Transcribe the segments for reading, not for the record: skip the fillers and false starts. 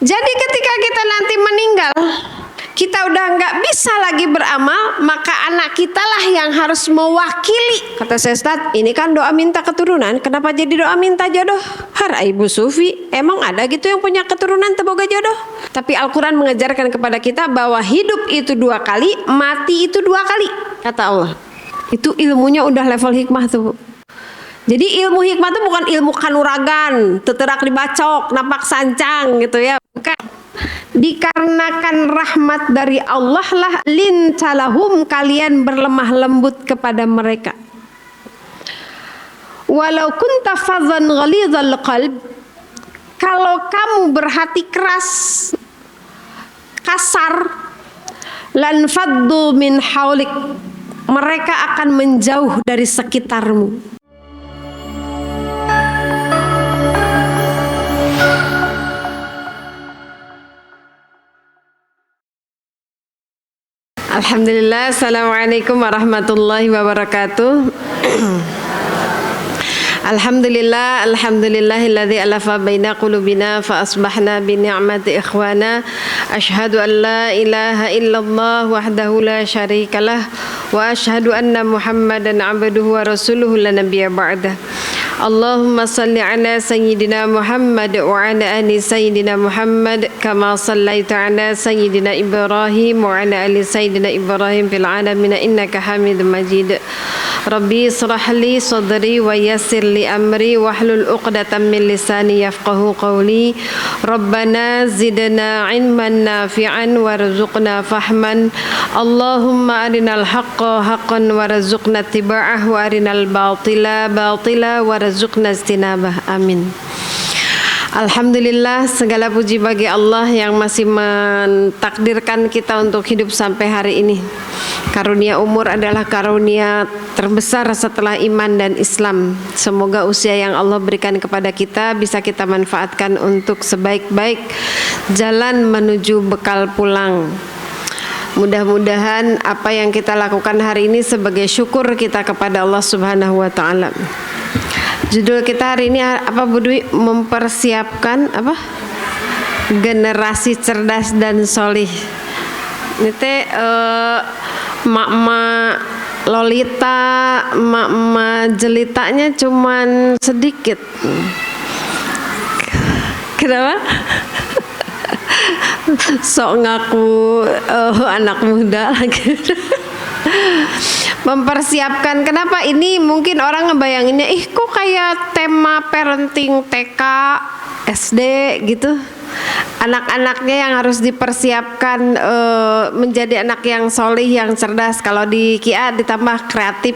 Jadi ketika kita nanti meninggal, kita udah nggak bisa lagi beramal, maka anak kita lah yang harus mewakili. Kata saya, Ustaz, ini kan doa minta keturunan, kenapa jadi doa minta jodoh? Har Ibu Sufi, emang ada gitu yang punya keturunan teboga jodoh? Tapi Al-Quran mengajarkan kepada kita bahwa hidup itu 2 kali, mati itu 2 kali, kata Allah. Itu ilmunya udah level hikmah tuh. Jadi ilmu hikmah itu bukan ilmu kanuragan, teterak dibacok, napak sancang gitu ya, bukan. Dikarenakan rahmat dari Allah lah lintalahum, kalian berlemah lembut kepada mereka. Walau kunta fadhan ghalidhal qalb, kalau kamu berhati keras, kasar, lan faddu min haulik, mereka akan menjauh dari sekitarmu. Alhamdulillah, assalamualaikum warahmatullahi wabarakatuh. Alhamdulillah, alhamdulillahilladzi alafa baina qulubina fa asbahna bi ni'mati ikhwana. Asyhadu an la ilaha illallah wahdahu la syarikalah wa asyhadu anna Muhammadan abduhu wa rasuluhu la nabiyya ba'da. Allahumma salli ala sayyidina Muhammad wa ala ali sayyidina Muhammad kama sallaita ala sayyidina Ibrahim wa ala ali sayyidina Ibrahim fil alamin innaka Hamidum Majid. Rabbi israh li sadri wa yassir li amri wahlul 'uqdatam min lisani yafqahu qawli. Rabbana zidna ilman nafi'an warzuqna fahman. Allahumma arinal haqqa haqqan warzuqna ittiba'ah wa arinal batila batila warzuqna istinabah. Amin. Alhamdulillah, segala puji bagi Allah yang masih mentakdirkan kita untuk hidup sampai hari ini. Karunia umur adalah karunia terbesar setelah iman dan Islam. Semoga usia yang Allah berikan kepada kita bisa kita manfaatkan untuk sebaik-baik jalan menuju bekal pulang. Mudah-mudahan apa yang kita lakukan hari ini sebagai syukur kita kepada Allah Subhanahu wa taala. Judul kita hari ini apa Bu Dwi? Mempersiapkan apa? Generasi cerdas dan solih. Ini teh mak-mak Lolita, mak-mak jelitanya cuman sedikit. Kenapa? Sok ngaku anak muda lagi. Mempersiapkan, kenapa ini mungkin orang ngebayanginnya, kok kayak tema parenting TK, SD gitu. Anak-anaknya yang harus dipersiapkan menjadi anak yang solih, yang cerdas. Kalau di KIA ditambah kreatif.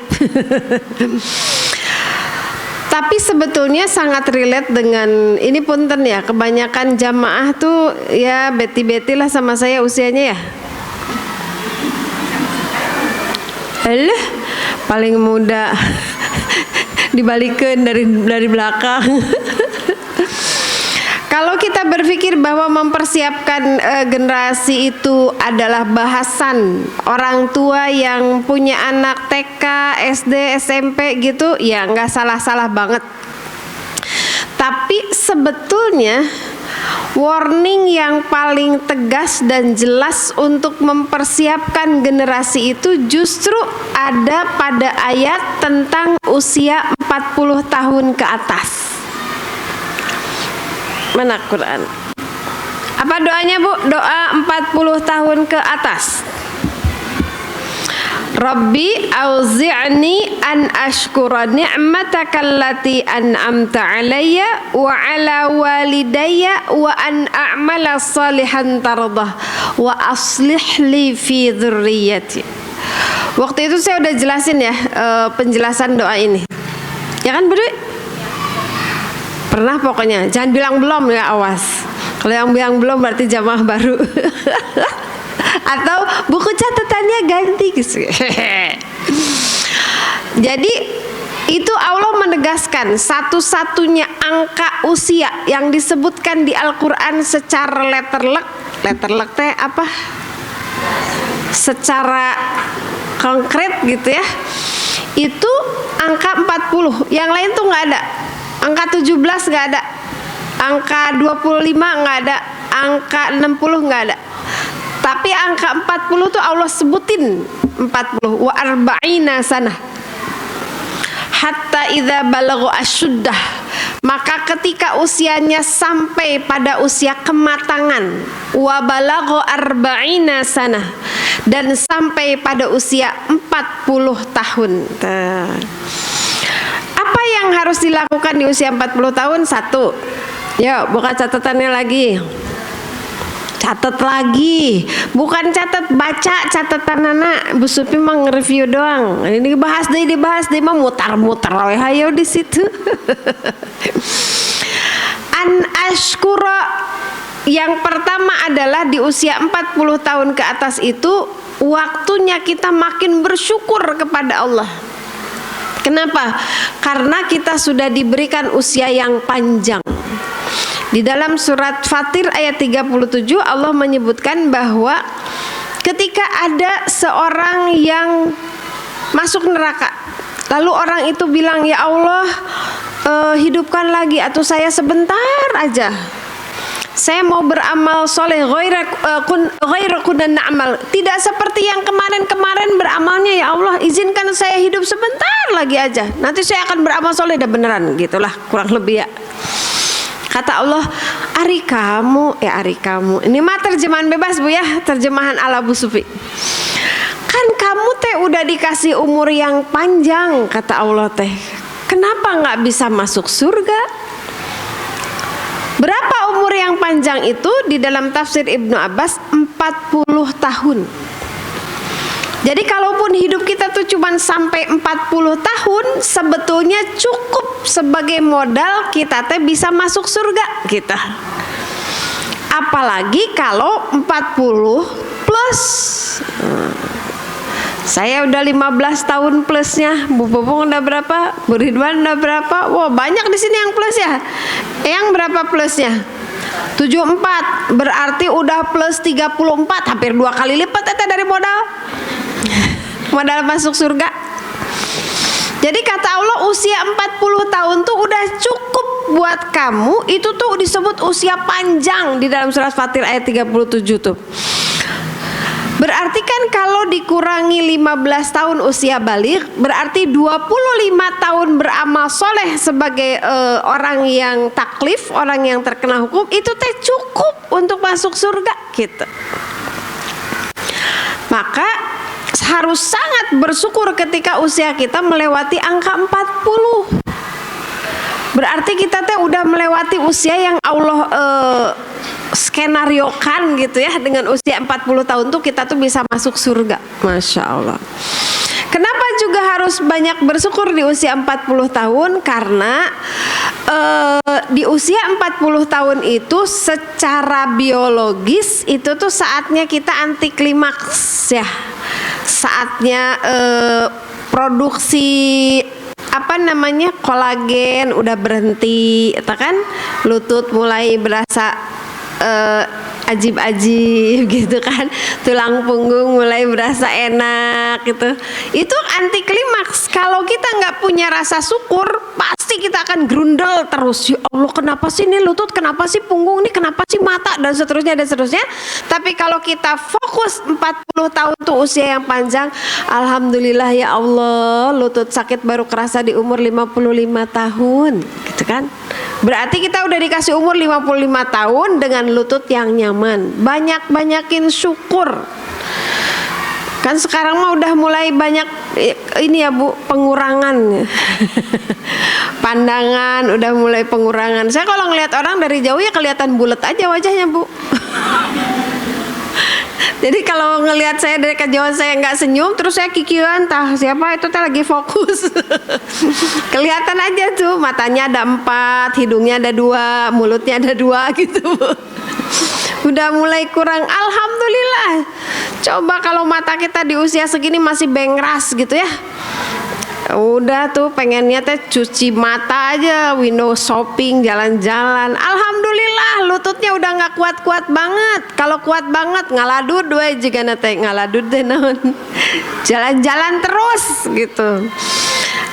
Tapi sebetulnya sangat relate dengan ini, punten ya, kebanyakan jamaah tuh ya beti-beti lah sama saya usianya ya. Alah, paling muda dibalikin dari belakang. Kalau kita berpikir bahwa mempersiapkan generasi itu adalah bahasan orang tua yang punya anak TK, SD, SMP gitu, ya nggak salah-salah banget. Tapi sebetulnya warning yang paling tegas dan jelas untuk mempersiapkan generasi itu justru ada pada ayat tentang usia 40 tahun ke atas. Mana Quran? Apa doanya Bu? Doa 40 tahun ke atas. Rabbi auzi'ni an ashkura ni'mataka allati an'amta alayya wa ala walidayya wa an a'mala salihan tardah wa aslih li fi dzurriyyati. Waktu itu saya udah jelasin ya penjelasan doa ini. Ya kan Bu Dwi? Pernah pokoknya, jangan bilang belum ya, awas. Kalau yang bilang belum berarti jamaah baru. Atau buku catatannya ganti gitu. Jadi itu Allah menegaskan satu-satunya angka usia yang disebutkan di Al-Quran secara letterlek teh apa? Secara konkret gitu ya. Itu angka 40. Yang lain tuh nggak ada. Angka 17 nggak ada. Angka 25 nggak ada. angka 60 nggak ada. Tapi angka 40 tuh Allah sebutin 40 wa arba'ina sanah. Hatta idza balagha asyuddah, maka ketika usianya sampai pada usia kematangan, wa balagha arba'ina sanah, dan sampai pada usia 40 tahun. Apa yang harus dilakukan di usia 40 tahun? Satu, yuk buka catatannya lagi. Catat lagi, bukan catat, baca catatan anak. Bu Supi mah nge-review doang. Ini dibahas deh mah mutar-mutar hayo di situ. An ashkura, yang pertama adalah di usia 40 tahun ke atas itu waktunya kita makin bersyukur kepada Allah. Kenapa? Karena kita sudah diberikan usia yang panjang. Di dalam surat Fatir ayat 37 Allah menyebutkan bahwa ketika ada seorang yang masuk neraka, lalu orang itu bilang, ya Allah, hidupkan lagi atau saya sebentar aja, saya mau beramal soleh, ghairakunan na'mal, tidak seperti yang kemarin-kemarin beramalnya, ya Allah izinkan saya hidup sebentar lagi aja, nanti saya akan beramal soleh dah beneran, gitulah kurang lebih ya. Kata Allah, ari kamu, ini mah terjemahan bebas Bu ya, terjemahan ala Bu Sufi. Kan kamu teh udah dikasih umur yang panjang, kata Allah teh, kenapa nggak bisa masuk surga? Berapa umur yang panjang itu? Di dalam tafsir Ibnu Abbas 40 tahun. Jadi kalaupun hidup kita tuh cuma sampai 40 tahun, sebetulnya cukup sebagai modal kita teh bisa masuk surga kita. Apalagi kalau 40 plus. Saya udah 15 tahun plusnya. Bu Popong udah berapa? Bu Ridwan udah berapa? Wah, banyak di sini yang plus ya. Yang berapa plusnya? 74. Berarti udah plus 34, hampir 2 kali lipat eta dari modal masuk surga. Jadi kata Allah, usia 40 tahun tuh udah cukup buat kamu. Itu tuh disebut usia panjang di dalam surat Fatir ayat 37 tuh. Berarti kan kalau dikurangi 15 tahun usia balik, berarti 25 tahun beramal soleh sebagai orang yang taklif, orang yang terkena hukum, itu teh cukup untuk masuk surga gitu. Maka harus sangat bersyukur ketika usia kita melewati angka 40. Berarti kita teh udah melewati usia yang Allah skenariokan gitu ya. Dengan usia 40 tahun tuh kita tuh bisa masuk surga. Masya Allah. Kenapa juga harus banyak bersyukur di usia 40 tahun? Karena di usia 40 tahun itu secara biologis itu tuh saatnya kita anti klimaks ya. Saatnya produksi kolagen udah berhenti, kan? Lutut mulai berasa ajib-ajib gitu kan, tulang punggung mulai berasa enak gitu. Itu anti klimaks. Kalau kita nggak punya rasa syukur, pasti kita akan grundel terus. Ya Allah, kenapa sih ini lutut, kenapa sih punggung ini, kenapa sih mata, dan seterusnya dan seterusnya. Tapi kalau kita fokus 40 tahun tuh usia yang panjang, alhamdulillah ya Allah, lutut sakit baru kerasa di umur 55 tahun gitu kan. Berarti kita udah dikasih umur 55 tahun dengan lutut yang nyaman. Banyak-banyakin syukur. Kan sekarang mah udah mulai banyak ini ya Bu, pengurangan. Pandangan udah mulai pengurangan. Saya kalau ngelihat orang dari jauh ya kelihatan bulat aja wajahnya Bu. Jadi kalau ngelihat saya dari kejauhan saya nggak senyum, terus saya kikiran, tah siapa itu teh lagi fokus. Kelihatan aja tuh, matanya ada 4, hidungnya ada 2, mulutnya ada 2 gitu. Udah mulai kurang, alhamdulillah. Coba kalau mata kita di usia segini masih bengras gitu ya. Udah tuh pengennya teh cuci mata aja, window shopping, jalan-jalan. Alhamdulillah lututnya udah nggak kuat-kuat banget. Kalau kuat banget ngaladud we jika nate ngaladud deh naon. Jalan-jalan terus gitu.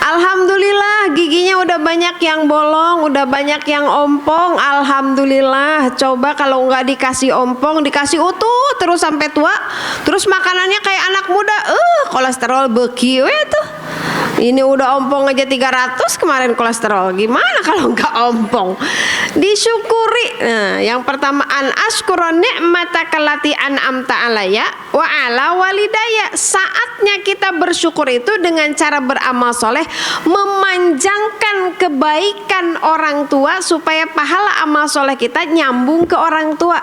Alhamdulillah giginya udah banyak yang bolong, udah banyak yang ompong. Alhamdulillah. Coba kalau nggak dikasih ompong, dikasih utuh terus sampai tua, terus makanannya kayak anak muda, kolesterol beki tuh. Ini udah ompong aja 300 kemarin kolesterol. Gimana kalau nggak ompong? Disyukuri. Nah, yang pertama an askura ni'mataka allati an'amta alayya wa ala walidayya. Saatnya kita bersyukur itu dengan cara beramal soleh, memanjangkan kebaikan orang tua supaya pahala amal soleh kita nyambung ke orang tua.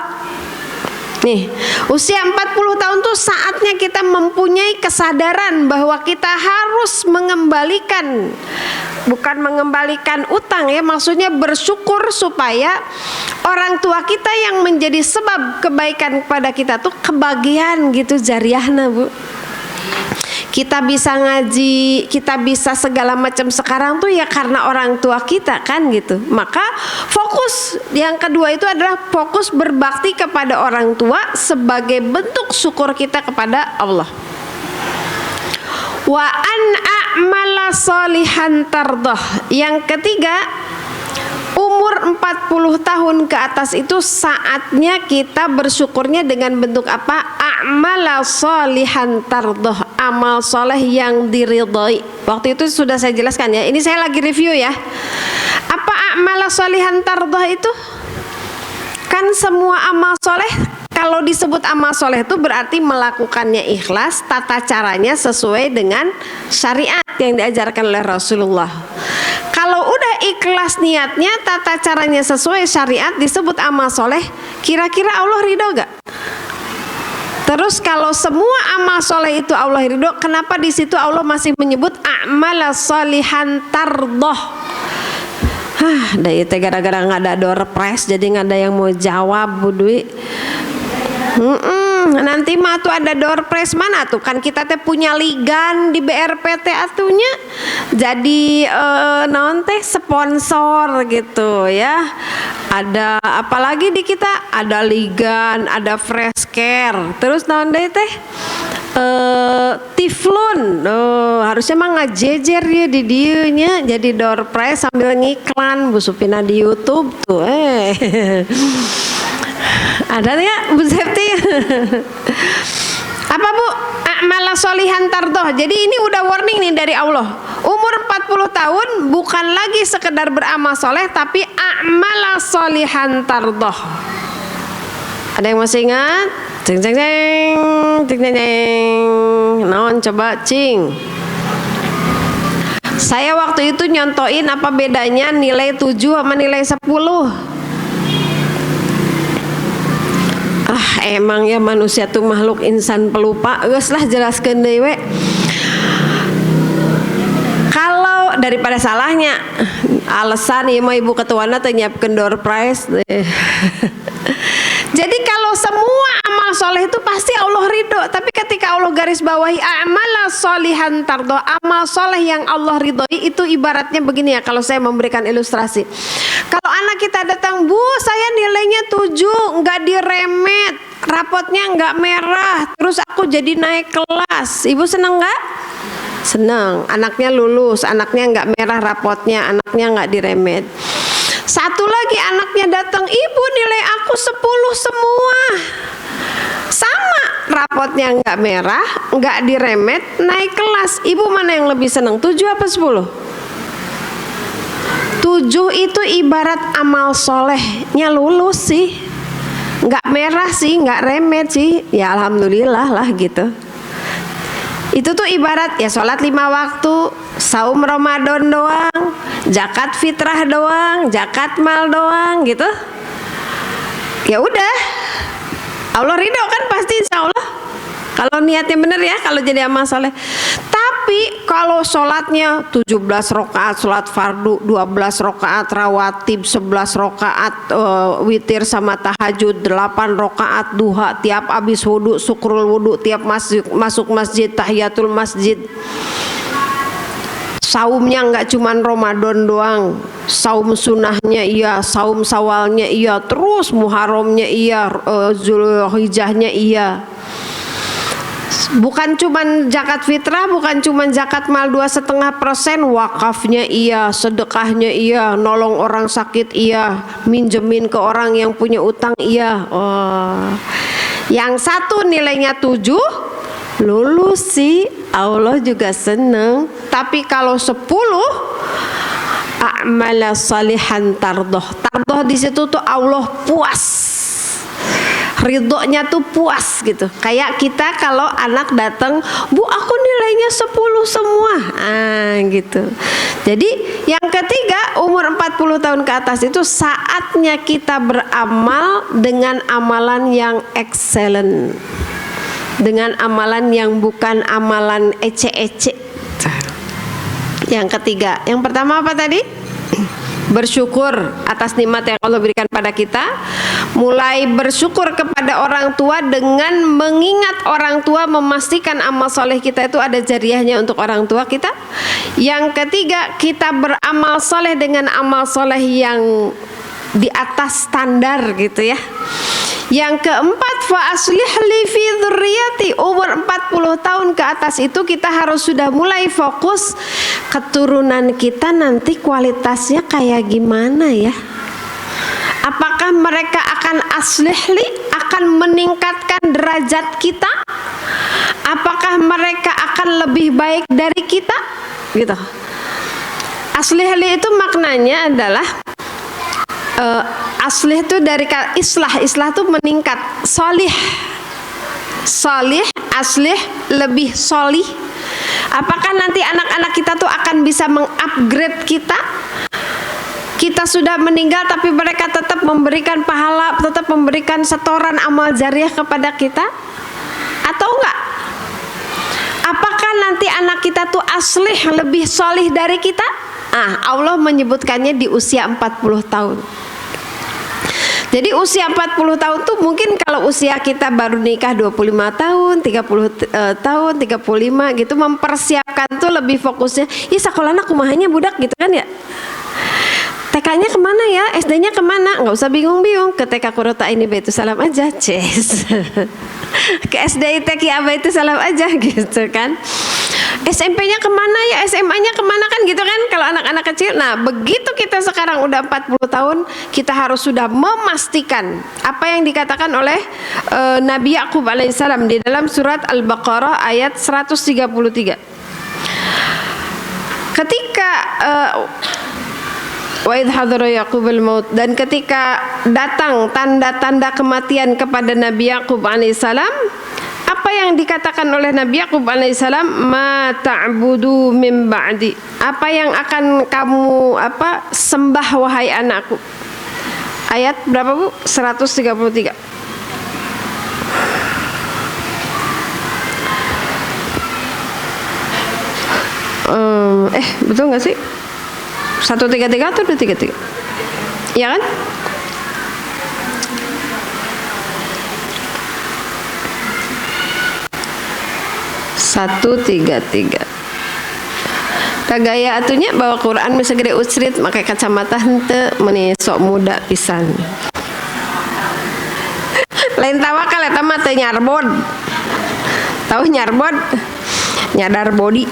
Nih, usia 40 tahun tuh saatnya kita mempunyai kesadaran bahwa kita harus mengembalikan, bukan mengembalikan utang ya, maksudnya bersyukur supaya orang tua kita yang menjadi sebab kebaikan kepada kita tuh kebagian gitu jariahna, Bu. Kita bisa ngaji, kita bisa segala macam sekarang tuh ya karena orang tua kita kan gitu. Maka fokus yang kedua itu adalah fokus berbakti kepada orang tua sebagai bentuk syukur kita kepada Allah. Wa an a'mala sholihan tardah. Yang ketiga, umur 40 tahun ke atas itu saatnya kita bersyukurnya dengan bentuk apa? A'mala sholihan tardah, amal soleh yang diridhoi. Waktu itu sudah saya jelaskan ya. Ini saya lagi review ya. Apa a'mala sholihan tardah itu? Kan semua amal soleh, kalau disebut amal soleh itu berarti melakukannya ikhlas, tata caranya sesuai dengan syariat yang diajarkan oleh Rasulullah. Kalau udah ikhlas niatnya, tata caranya sesuai syariat, disebut amal soleh. Kira-kira Allah ridho gak? Terus kalau semua amal soleh itu Allah ridho, kenapa di situ Allah masih menyebut a'mal sholihan tardoh? Dari gara-gara nggak ada door prize, jadi nggak ada yang mau jawab, Bu Dwi. Nanti mah tuh ada door prize mana tuh, kan kita teh punya ligan di BRPT atunya jadi naon teh sponsor gitu ya. Ada apalagi di kita, ada ligan, ada fresh care, terus naon deh teh Tiflun. Harusnya mah ngajejer ya di dieunya jadi door prize sambil ngiklan Bu Supina di YouTube tuh. Ada ya Bu Septi? Apa Bu? A'mala sholihan tardoh. Jadi ini udah warning nih dari Allah. Umur 40 tahun bukan lagi sekedar beramal soleh, tapi a'mala sholihan tardoh. Ada yang masih ingat? Ceng ceng ceng, ceng ceng ceng. Naon coba cing. Saya waktu itu nyontoin apa bedanya nilai 7 sama nilai 10. Emang ya manusia tuh makhluk insan pelupa. Geus lah jelaskeun deui we. Kalau daripada salahnya alasan ieu mah ibu ketuana teh nyiapkeun door prize. Jadi kalau semua amal soleh itu pasti Allah ridho. Tapi ketika Allah garis bawahi a'mala sholihan tardo, amal soleh yang Allah ridhoi, itu ibaratnya begini ya, kalau saya memberikan ilustrasi. Kalau anak kita datang, Bu saya nilainya 7, nggak diremet, rapotnya nggak merah, terus aku jadi naik kelas. Ibu seneng nggak? Seneng. Anaknya lulus, anaknya nggak merah rapotnya, anaknya nggak diremet. Satu lagi anaknya datang, Ibu nilai aku 10 semua, sama rapotnya nggak merah, nggak diremet, naik kelas. Ibu mana yang lebih seneng, 7 apa 10? 7 itu ibarat amal solehnya lulus sih, nggak merah sih, nggak remet sih, ya alhamdulillah lah gitu. Itu tuh ibarat ya sholat 5 waktu, saum Ramadan doang, zakat fitrah doang, zakat mal doang gitu. Ya udah, Allah ridho kan pasti insya Allah. Kalau niatnya bener ya, kalau jadi amal soleh. Tapi kalau sholatnya 17 rakaat sholat fardu, 12 rakaat rawatib, 11 rakaat witir sama tahajud, 8 rakaat duha, tiap abis wudu syukrul wudu, tiap masuk masjid tahiyatul masjid. Saumnya nggak cuman Ramadan doang, saum sunnahnya iya, saum sawalnya iya, terus Muharramnya iya, Zulhijjahnya iya. Bukan cuman zakat fitrah, bukan cuman zakat mal 2,5%, wakafnya iya, sedekahnya iya, nolong orang sakit iya, minjemin ke orang yang punya utang iya. Oh. Yang satu nilainya 7, lulus sih, Allah juga seneng. Tapi kalau 10, a'mala salihan tardoh. Tardoh di situ tuh Allah puas, ridhonya tuh puas gitu. Kayak kita kalau anak datang, Bu aku nilainya 10 semua, gitu. Jadi yang ketiga, umur 40 tahun ke atas itu saatnya kita beramal dengan amalan yang excellent, dengan amalan yang bukan amalan ece-ece. Yang ketiga, yang pertama apa tadi? Bersyukur atas nikmat yang Allah berikan pada kita. Mulai bersyukur kepada orang tua dengan mengingat orang tua, memastikan amal soleh kita itu ada jariahnya untuk orang tua kita. Yang ketiga, kita beramal soleh dengan amal soleh yang di atas standar gitu ya. Yang keempat, fa aslih li fi dzurriyyati. Umur 40 tahun ke atas itu kita harus sudah mulai fokus keturunan kita nanti kualitasnya kayak gimana ya. Apakah mereka akan aslihli, akan meningkatkan derajat kita? Apakah mereka akan lebih baik dari kita? Gitu. Aslihli itu maknanya adalah aslih itu dari islah. Islah itu meningkat. Solih, aslih, lebih solih. Apakah nanti anak-anak kita tuh akan bisa mengupgrade kita? Kita sudah meninggal tapi mereka tetap memberikan pahala, tetap memberikan setoran amal jariah kepada kita? Atau enggak? Apakah nanti anak kita tuh aslih, lebih solih dari kita? Allah menyebutkannya di usia 40 tahun. Jadi usia 40 tahun tuh mungkin kalau usia kita baru nikah 25 tahun, 30 tahun, 35 gitu, mempersiapkan tuh lebih fokusnya, ya sekolahnya kumahanya budak gitu kan ya. TK-nya kemana ya, SD-nya kemana, nggak usah bingung-bingung, ke TK Qurrata Aini Baitus Salam aja, ces. Ke SD TK Aba itu salam aja gitu kan. SMP-nya kemana ya, SMA-nya kemana kan gitu kan kalau anak-anak kecil. Nah begitu kita sekarang udah 40 tahun, kita harus sudah memastikan apa yang dikatakan oleh Nabi Yakub alaihissalam di dalam surat Al-Baqarah ayat 133. Ketika wa idh hadara Yaqubul maut, dan ketika datang tanda-tanda kematian kepada Nabi Yakub alaihissalam, apa yang dikatakan oleh Nabi Yakub alaihissalam? Ma ta'budu min ba'di. Apa yang akan kamu sembah wahai anakku? Ayat berapa Bu? 133. Betul nggak sih? 133 atau 233? Ya kan? Satu tiga tiga. Kagaya atunya bawa Quran bisa gede usrit, pakai kacamata hente, meni sok muda pisan. Lain tawakal eta mah teu nyarbod. Tahu nyarbod? Nyadar body.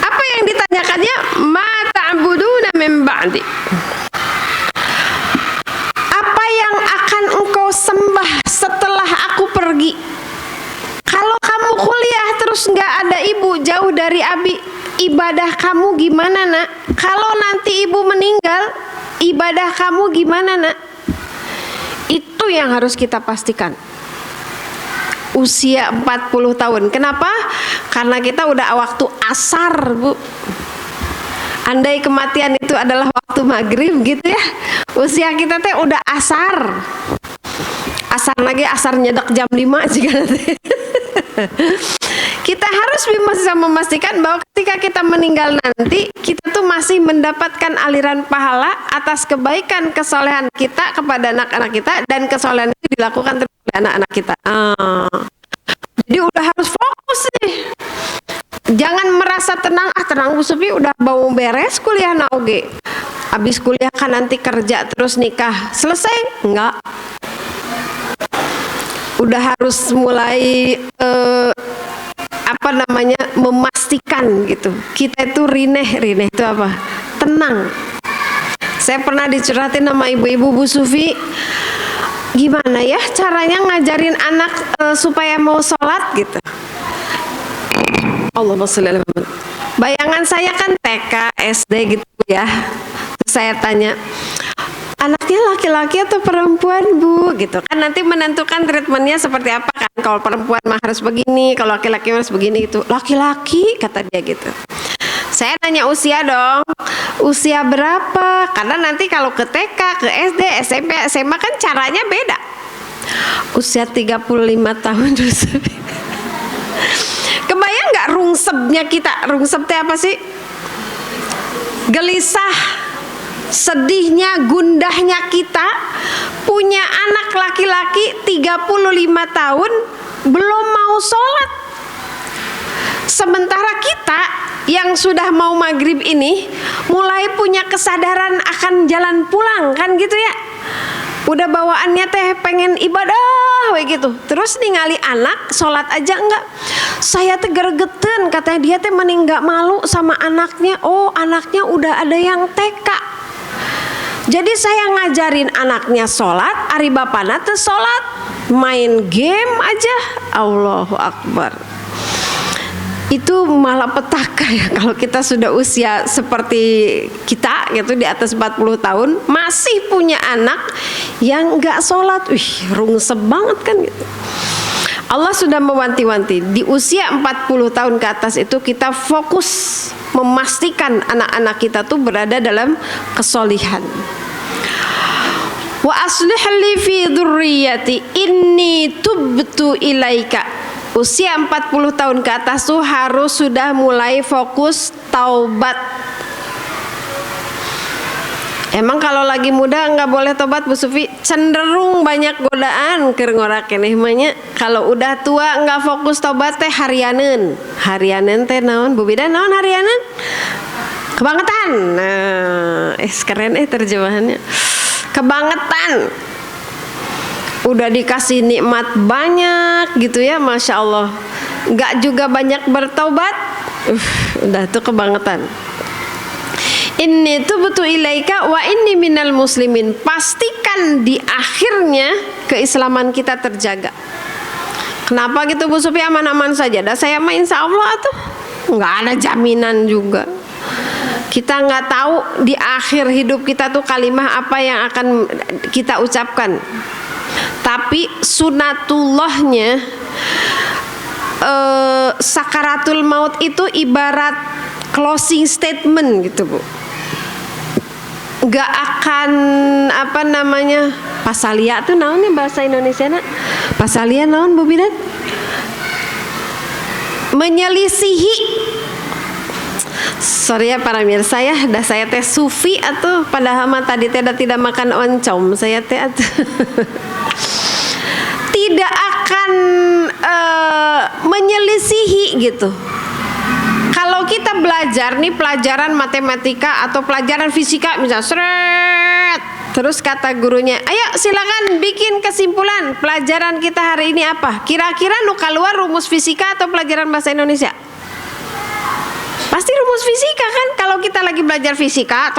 Apa yang ditanyakannya? Ma ta'buduna min ba'di. Apa yang akan engkau sembah setelah aku pergi? Kalau kamu kuliah terus nggak ada ibu, jauh dari abi, ibadah kamu gimana nak? Kalau nanti ibu meninggal, ibadah kamu gimana nak? Itu yang harus kita pastikan. Usia 40 tahun. Kenapa? Karena kita udah waktu asar, Bu. Andai kematian itu adalah waktu maghrib gitu ya, usia kita teh udah asar. Asar lagi, asar nyedak jam 5 juga nanti. Kita harus bisa memastikan bahwa ketika kita meninggal nanti, kita tuh masih mendapatkan aliran pahala atas kebaikan kesolehan kita kepada anak-anak kita, dan kesolehan itu dilakukan terus oleh anak-anak kita. Jadi udah harus fokus nih. Jangan merasa tenang, tenang Bu Supi udah mau beres kuliah naoge. Habis kuliah kan nanti kerja terus nikah. Selesai? Enggak. udah harus mulai memastikan gitu. Kita itu rineh itu apa? Tenang. Saya pernah dicurhatin sama ibu-ibu, Bu Sufi, gimana ya caranya ngajarin anak supaya mau sholat gitu. Allahumma sholli ala Muhammad. Bayangan saya kan TK, SD gitu ya. Terus saya tanya, anaknya laki-laki atau perempuan, Bu? Gitu kan, nanti menentukan treatmentnya seperti apa kan. Kalau perempuan mah harus begini, kalau laki-laki harus begini itu. Laki-laki, kata dia gitu. Saya nanya usia dong, usia berapa? Karena nanti kalau ke TK, ke SD, SMP, SMA kan caranya beda. Usia 35 tahun. Kebayang nggak rungsepnya kita? Rungsep itu apa sih? Gelisah, sedihnya, gundahnya kita punya anak laki-laki 35 tahun belum mau sholat. Sementara kita yang sudah mau maghrib ini mulai punya kesadaran akan jalan pulang kan gitu ya. Udah bawaannya teh pengen ibadah we gitu. Terus ningali anak sholat aja enggak. Saya teh gergeten, katanya dia teh mending enggak malu sama anaknya. Oh, anaknya udah ada yang TK. Jadi saya ngajarin anaknya sholat, ari bapana teh sholat, main game aja. Allahu Akbar. Itu malah petaka ya kalau kita sudah usia seperti kita gitu di atas 40 tahun masih punya anak yang nggak sholat. Rungsep banget kan gitu. Allah sudah mewanti-wanti di usia 40 tahun ke atas itu kita fokus memastikan anak-anak kita tuh berada dalam kesolihan. Wa aslih li fi dzurriyyati inni tubtu ilaika. Usia 40 tahun ke atas tuh harus sudah mulai fokus taubat. Emang kalau lagi muda nggak boleh tobat, Bu Sufi? Cenderung banyak godaan keur ngorakeun manya. Kalau udah tua nggak fokus tobat teh harianeun. Harianeun teh naon? Bu Bidan naon harianeun? Kebangetan. Nah, keren terjemahannya. Kebangetan. Udah dikasih nikmat banyak gitu ya, Masya Allah, nggak juga banyak bertaubat, udah tuh kebangetan. Inni tubtu ilaika wa inni minal muslimin. Pastikan di akhirnya keislaman kita terjaga. Kenapa gitu, Bu Sufi? Aman-aman saja. Dah saya mah insya Allah tuh nggak ada jaminan juga. Kita nggak tahu di akhir hidup kita tuh kalimah apa yang akan kita ucapkan. Tapi sunatullahnya sakaratul maut itu ibarat closing statement gitu, Bu. Gak akan pasalia tuh naonnya bahasa Indonesia nak? Pasalia naon, Bu Bidan? Menyelisihi. Sorry ya para mirsa ya, dah saya teh sufi atau padahal mah tadi teh tidak makan oncom, saya teh tidak akan menyelisihi gitu. Kalau kita belajar nih pelajaran matematika atau pelajaran fisika misalnya seret, terus kata gurunya, ayo silakan bikin kesimpulan pelajaran kita hari ini apa? Kira-kira nu keluar rumus fisika atau pelajaran bahasa Indonesia? Pasti rumus fisika kan, kalau kita lagi belajar fisika,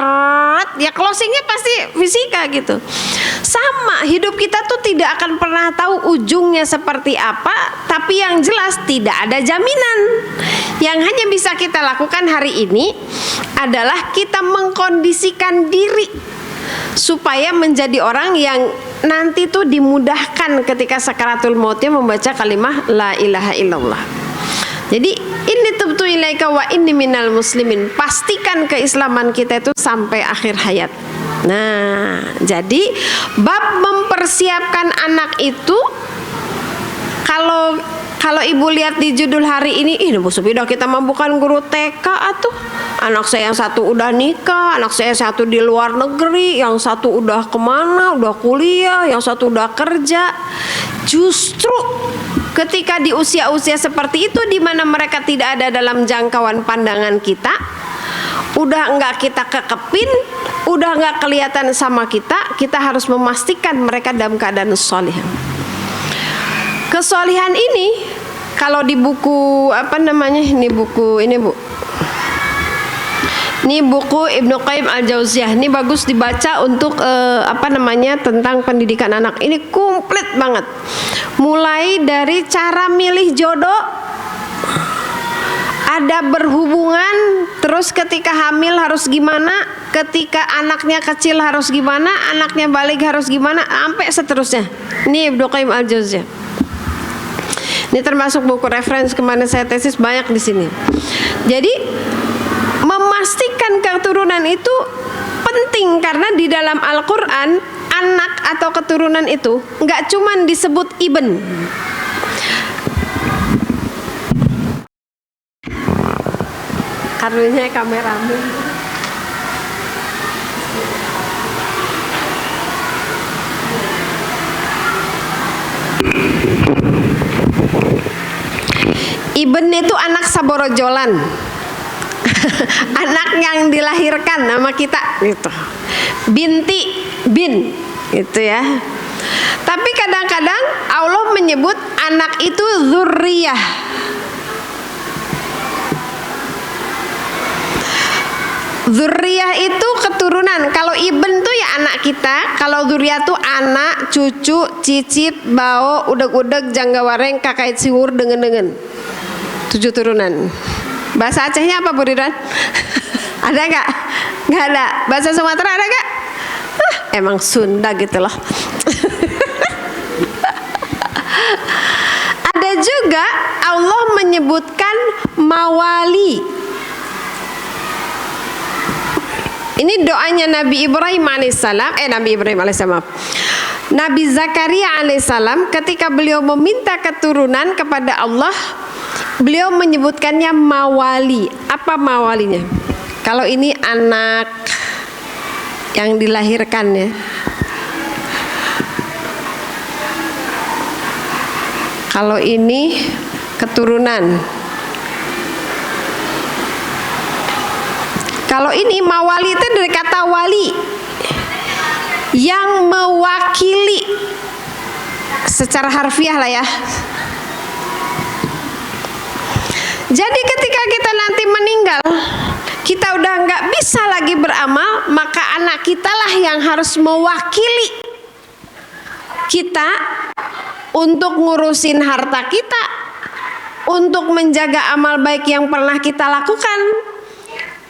ya closingnya pasti fisika gitu. Sama, hidup kita tuh tidak akan pernah tahu ujungnya seperti apa, tapi yang jelas tidak ada jaminan. Yang hanya bisa kita lakukan hari ini adalah kita mengkondisikan diri supaya menjadi orang yang nanti tuh dimudahkan ketika sakaratul mautnya membaca kalimah la ilaha illallah. Jadi ini tubtu ilaika wa inni minal muslimin. Pastikan keislaman kita itu sampai akhir hayat. Nah, jadi bab mempersiapkan anak itu, kalau ibu lihat di judul hari ini, Bu Sufi dah kita mah bukan guru TK atuh. Anak saya yang satu udah nikah, anak saya yang satu di luar negeri, yang satu udah kemana, udah kuliah, yang satu udah kerja. Justru ketika di usia-usia seperti itu di mana mereka tidak ada dalam jangkauan pandangan kita, udah enggak kita kekepin, udah enggak kelihatan sama kita, kita harus memastikan mereka dalam keadaan sholih. Kesolihan ini kalau di buku apa namanya, ini buku ini Bu, ini buku Ibnu Qayyim Al-Jauziyah, ini bagus dibaca untuk apa namanya, tentang pendidikan anak. Ini komplit banget, mulai dari cara milih jodoh, ada berhubungan, terus ketika hamil harus gimana, ketika anaknya kecil harus gimana, anaknya balik harus gimana, sampai seterusnya. Ini Ibnu Qayyim Al-Jauziyah. Ini termasuk buku referensi kemana saya tesis, banyak di sini. Jadi memastikan keturunan itu penting, karena di dalam Al-Quran anak atau keturunan itu nggak cuman disebut ibn. Karunya kameramen. Ibn itu anak saborojolan. Anak yang dilahirkan nama kita gitu. Binti, bin gitu ya. Tapi kadang-kadang Allah menyebut anak itu dzurriyah. Dzurriyah itu keturunan. Kalau ibn tuh ya anak kita, kalau dzurriyah tuh anak, cucu, cicit, bao, udeg-udeg, janggawareng, kakait siwur, dengen-dengen. 7 turunan. Bahasa Acehnya apa Bu Ridwan? Ada nggak? Nggak ada. Bahasa Sumatera ada nggak? Emang Sunda gitu loh. Ada juga Allah menyebutkan mawali. Ini doanya Nabi Ibrahim alaihissalam, Nabi Zakaria alaihissalam ketika beliau meminta keturunan kepada Allah, beliau menyebutkannya mawali. Apa mawalinya? Kalau ini anak yang dilahirkan ya. Kalau ini keturunan. Kalau ini mawali itu dari kata wali, yang mewakili secara harfiah lah ya. Jadi ketika kita nanti meninggal, kita udah nggak bisa lagi beramal, maka anak kita lah yang harus mewakili kita untuk ngurusin harta kita, untuk menjaga amal baik yang pernah kita lakukan,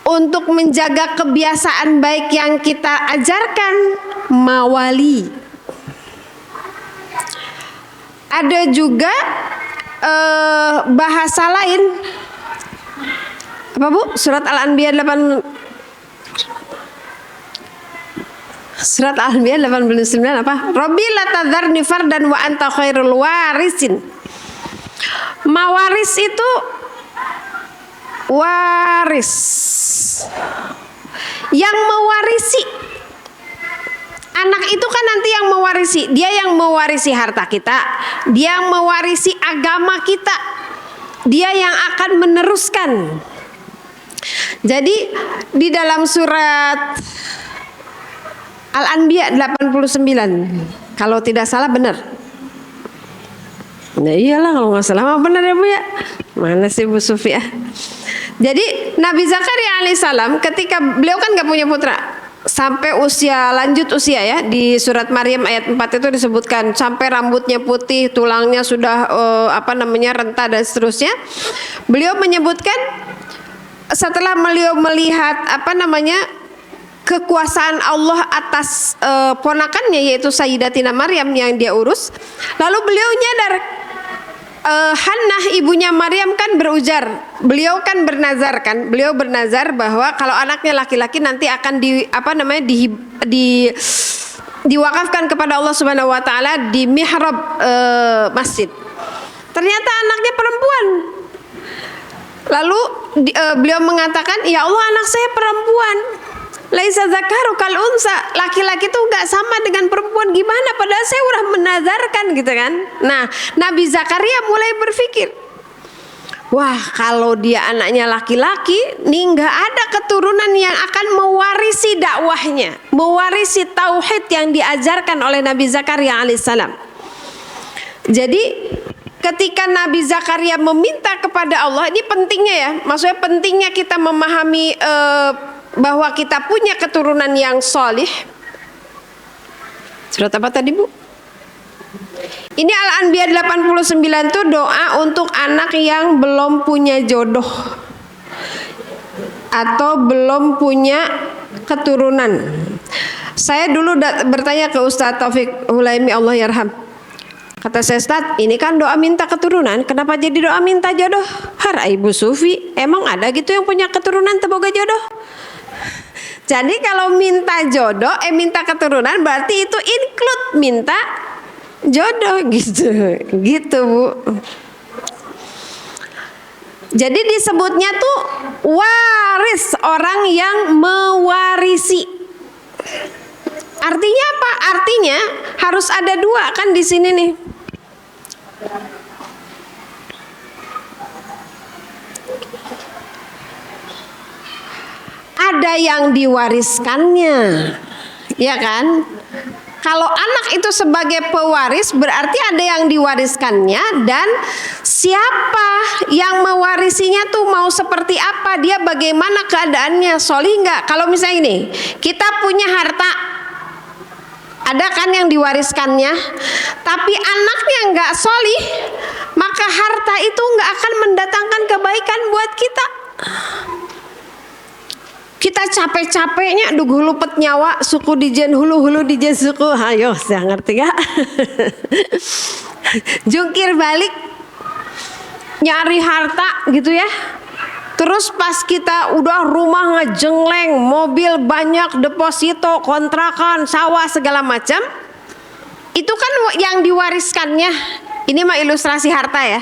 untuk menjaga kebiasaan baik yang kita ajarkan. Mawali. Ada juga bahasa lain apa Bu? Surat Al-Anbiya 8, Surat Al-Anbiya 89 apa? Rabbi la tadharni fardan wa anta khairul warisin. Mawaris itu waris, yang mewarisi. Anak itu kan nanti yang mewarisi, dia yang mewarisi harta kita, dia yang mewarisi agama kita, dia yang akan meneruskan. Jadi di dalam surat Al-Anbiya 89, kalau tidak salah benar. Nah iyalah kalau nggak salah benar ya Bu ya. Mana sih Bu Sufi ya? Jadi Nabi Zakaria alaihissalam ketika beliau kan nggak punya putra, sampai lanjut usia ya, di surat Maryam ayat 4 itu disebutkan sampai rambutnya putih, tulangnya sudah rentah dan seterusnya. Beliau menyebutkan setelah beliau melihat kekuasaan Allah atas ponakannya yaitu Sayyidatina Maryam yang dia urus, lalu beliau nyadar, Hannah ibunya Maryam kan berujar, beliau kan bernazar kan, beliau bernazar bahwa kalau anaknya laki-laki nanti akan diwakafkan kepada Allah Subhanahu wa taala di mihrab masjid. Ternyata anaknya perempuan. Lalu beliau mengatakan, ya Allah anak saya perempuan. Laisa zakaru kal unsa, laki-laki itu nggak sama dengan perempuan, gimana padahal saya udah menazarkan gitu kan. Nah Nabi Zakaria mulai berpikir, wah kalau dia anaknya laki-laki nih nggak ada keturunan yang akan mewarisi dakwahnya, mewarisi tauhid yang diajarkan oleh Nabi Zakaria alaihissalam. Jadi ketika Nabi Zakaria meminta kepada Allah, ini pentingnya ya, maksudnya pentingnya kita memahami bahwa kita punya keturunan yang solih. Surat apa tadi Bu? Ini Al-Anbiya 89 itu doa untuk anak yang belum punya jodoh atau belum punya keturunan. Saya dulu bertanya ke Ustadz Taufik Hulaimi, Allah yarham. Kata saya, Ustadz, ini kan doa minta keturunan, kenapa jadi doa minta jodoh? Har Ibu Sufi, emang ada gitu yang punya keturunan teboga jodoh? Jadi kalau minta jodoh, minta keturunan berarti itu include minta jodoh gitu Bu. Jadi disebutnya tuh waris, orang yang mewarisi. Artinya apa? Artinya harus ada dua kan di sini nih. Ada yang diwariskannya, ya kan? Kalau anak itu sebagai pewaris berarti ada yang diwariskannya, dan siapa yang mewarisinya tuh mau seperti apa, dia bagaimana keadaannya, solih nggak? Kalau misalnya ini kita punya harta, ada kan yang diwariskannya, tapi anaknya nggak solih, maka harta itu nggak akan mendatangkan kebaikan buat kita. Kita capek-capeknya hulu pet nyawa, suku dijen hulu dijen suku. Ayo, saya ngerti gak? Jungkir balik nyari harta gitu ya. Terus pas kita udah rumah ngejengleng, mobil banyak, deposito, kontrakan, sawah segala macam, itu kan yang diwariskannya. Ini mah ilustrasi harta ya.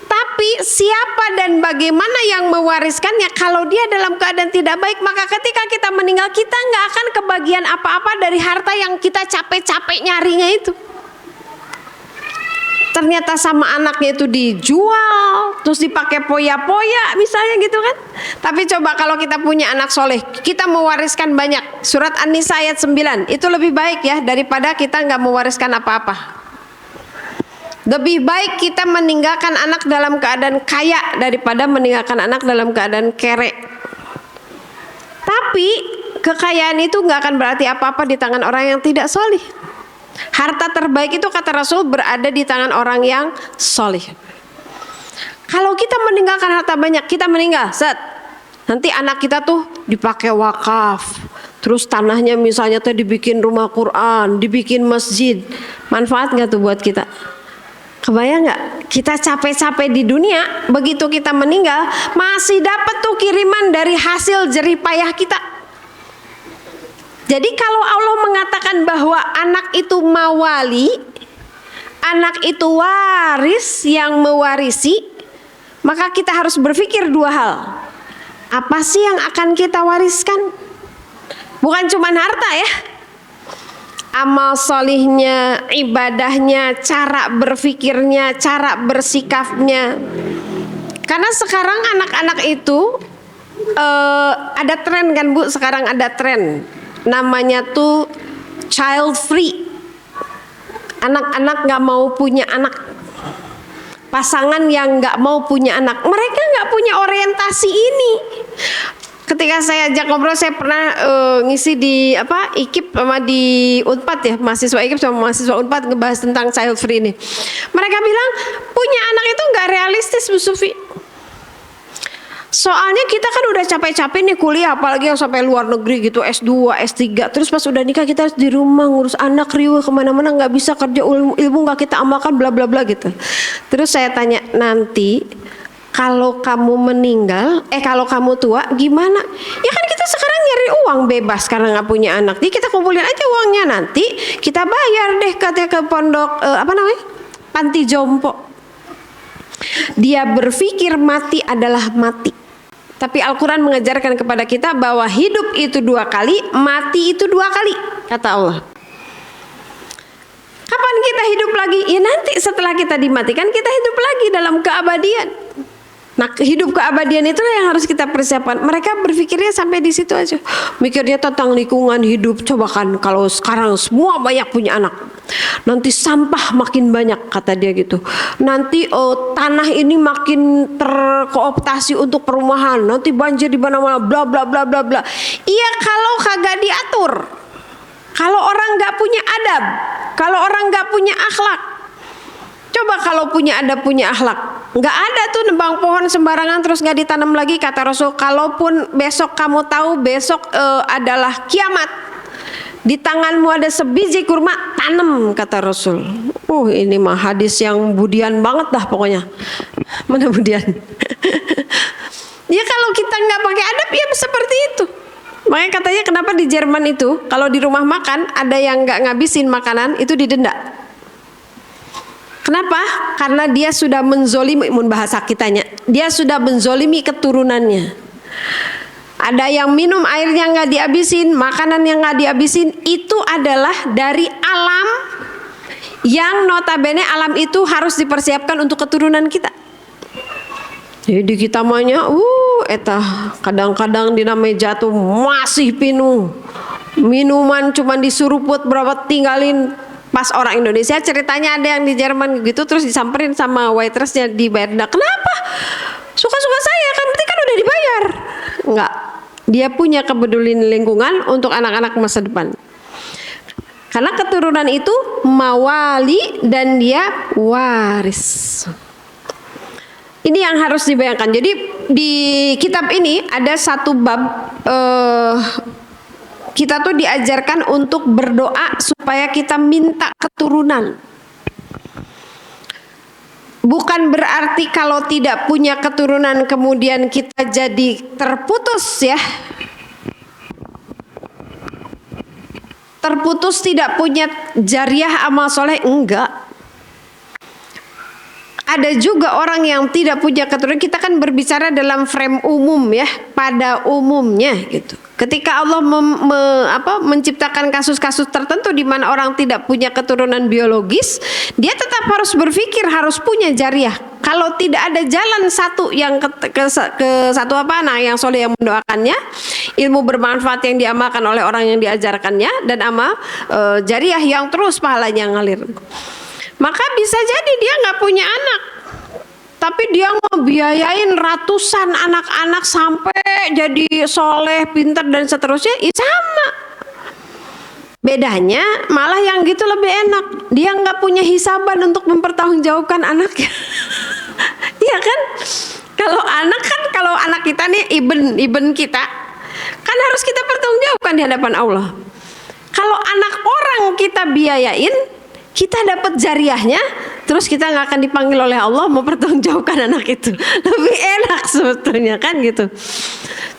Tapi siapa dan bagaimana yang mewariskannya? Kalau dia dalam keadaan tidak baik, maka ketika kita meninggal, kita nggak akan kebagian apa-apa dari harta yang kita capek-capek nyarinya itu. Ternyata sama anaknya itu dijual, terus dipakai poya-poya misalnya gitu kan. Tapi coba kalau kita punya anak soleh, kita mewariskan banyak. Surat An-Nisa ayat 9, itu lebih baik ya daripada kita nggak mewariskan apa-apa. Lebih baik kita meninggalkan anak dalam keadaan kaya daripada meninggalkan anak dalam keadaan kere. Tapi kekayaan itu nggak akan berarti apa-apa di tangan orang yang tidak solih. Harta terbaik itu kata Rasul berada di tangan orang yang solih. Kalau kita meninggalkan harta banyak, kita meninggal, nanti anak kita tuh dipakai wakaf, terus tanahnya misalnya tuh dibikin rumah Quran, dibikin masjid. Manfaat nggak tuh buat kita? Kebayang nggak? Kita capek-capek di dunia, begitu kita meninggal masih dapat tuh kiriman dari hasil jerih payah kita. Jadi kalau Allah mengatakan bahwa anak itu mawali, anak itu waris yang mewarisi, maka kita harus berpikir dua hal. Apa sih yang akan kita wariskan? Bukan cuma harta ya, amal solihnya, ibadahnya, cara berpikirnya, cara bersikapnya. Karena sekarang anak-anak itu ada tren kan Bu, sekarang ada tren namanya tuh child free. Anak-anak gak mau punya anak, pasangan yang gak mau punya anak, mereka gak punya orientasi ini. Ketika saya ajak ngobrol, saya pernah ngisi di IKIP sama di Unpad ya, mahasiswa IKIP sama mahasiswa Unpad ngebahas tentang child free ini. Mereka bilang punya anak itu nggak realistis Bu Sufi. Soalnya kita kan udah capek-capek nih kuliah, apalagi yang sampai luar negeri gitu, S2, S3. Terus pas udah nikah kita harus di rumah ngurus anak, riuh kemana-mana, nggak bisa kerja, ilmu nggak kita amalkan, bla bla bla gitu. Terus saya tanya, nanti kalau kamu meninggal, kalau kamu tua gimana? Ya kan kita sekarang nyari uang bebas karena nggak punya anak. Jadi kita kumpulin aja uangnya, nanti kita bayar deh ke pondok panti jompo. Dia berpikir mati adalah mati. Tapi Al-Quran mengajarkan kepada kita bahwa hidup itu 2 kali, mati itu 2 kali, kata Allah. Kapan kita hidup lagi? Ya nanti setelah kita dimatikan kita hidup lagi dalam keabadian. Nah, hidup keabadian itulah yang harus kita persiapkan. Mereka berpikirnya sampai di situ aja. Mikirnya tentang lingkungan hidup. Coba kan kalau sekarang semua banyak punya anak. nanti sampah makin banyak kata dia gitu. Nanti tanah ini makin terkooptasi untuk perumahan. Nanti banjir di mana-mana bla bla bla bla bla. Iya kalau kagak diatur. Kalau orang nggak punya adab, kalau orang nggak punya akhlak. Coba kalau punya adab, punya akhlak. Nggak ada tuh nebang pohon sembarangan terus nggak ditanam lagi kata Rasul. Kalaupun besok kamu tahu besok adalah kiamat, di tanganmu ada sebiji kurma, tanam kata Rasul. Ini mah hadis yang budian banget dah pokoknya. Mana budian? Ya kalau kita nggak pakai adab ya seperti itu. Makanya katanya kenapa di Jerman itu kalau di rumah makan ada yang nggak ngabisin makanan itu didenda. Kenapa? Karena dia sudah menzolimi, bahasa kitanya, dia sudah menzolimi keturunannya. Ada yang minum airnya nggak dihabisin, makanan yang nggak dihabisin, itu adalah dari alam yang notabene alam itu harus dipersiapkan untuk keturunan kita. Jadi kita mahnya, kadang-kadang dinamai jatuh masih penuh. Minuman cuma disuruput berapa tinggalin. Pas orang Indonesia ceritanya ada yang di Jerman gitu terus disamperin sama waitressnya dibayar. Kenapa? Suka-suka saya kan berarti kan udah dibayar. Enggak. Dia punya kepedulian lingkungan untuk anak-anak masa depan. Karena keturunan itu mawali dan dia waris. Ini yang harus dibayangkan. Jadi di kitab ini ada satu bab kita tuh diajarkan untuk berdoa supaya kita minta keturunan. Bukan berarti kalau tidak punya keturunan kemudian kita jadi terputus ya. Terputus tidak punya jariah amal soleh, enggak. Ada juga orang yang tidak punya keturunan. Kita kan berbicara dalam frame umum ya, pada umumnya gitu. Ketika Allah menciptakan kasus-kasus tertentu di mana orang tidak punya keturunan biologis, dia tetap harus berpikir harus punya jariah. Kalau tidak ada jalan satu yang ke satu yang soleh yang mendoakannya, ilmu bermanfaat yang diamalkan oleh orang yang diajarkannya, dan amal jariah yang terus pahalanya ngalir. Maka bisa jadi dia nggak punya anak, tapi dia ngebiayain ratusan anak-anak sampai jadi soleh, pintar dan seterusnya. Sama. Bedanya malah yang gitu lebih enak. Dia nggak punya hisaban untuk mempertanggungjawabkan anaknya. Iya kan? Kalau anak kita nih iben kita, kan harus kita pertanggungjawabkan di hadapan Allah. Kalau anak orang kita biayain, kita dapat jariahnya, terus kita nggak akan dipanggil oleh Allah mau pertanggungjawabkan anak itu. Lebih enak sebetulnya kan gitu.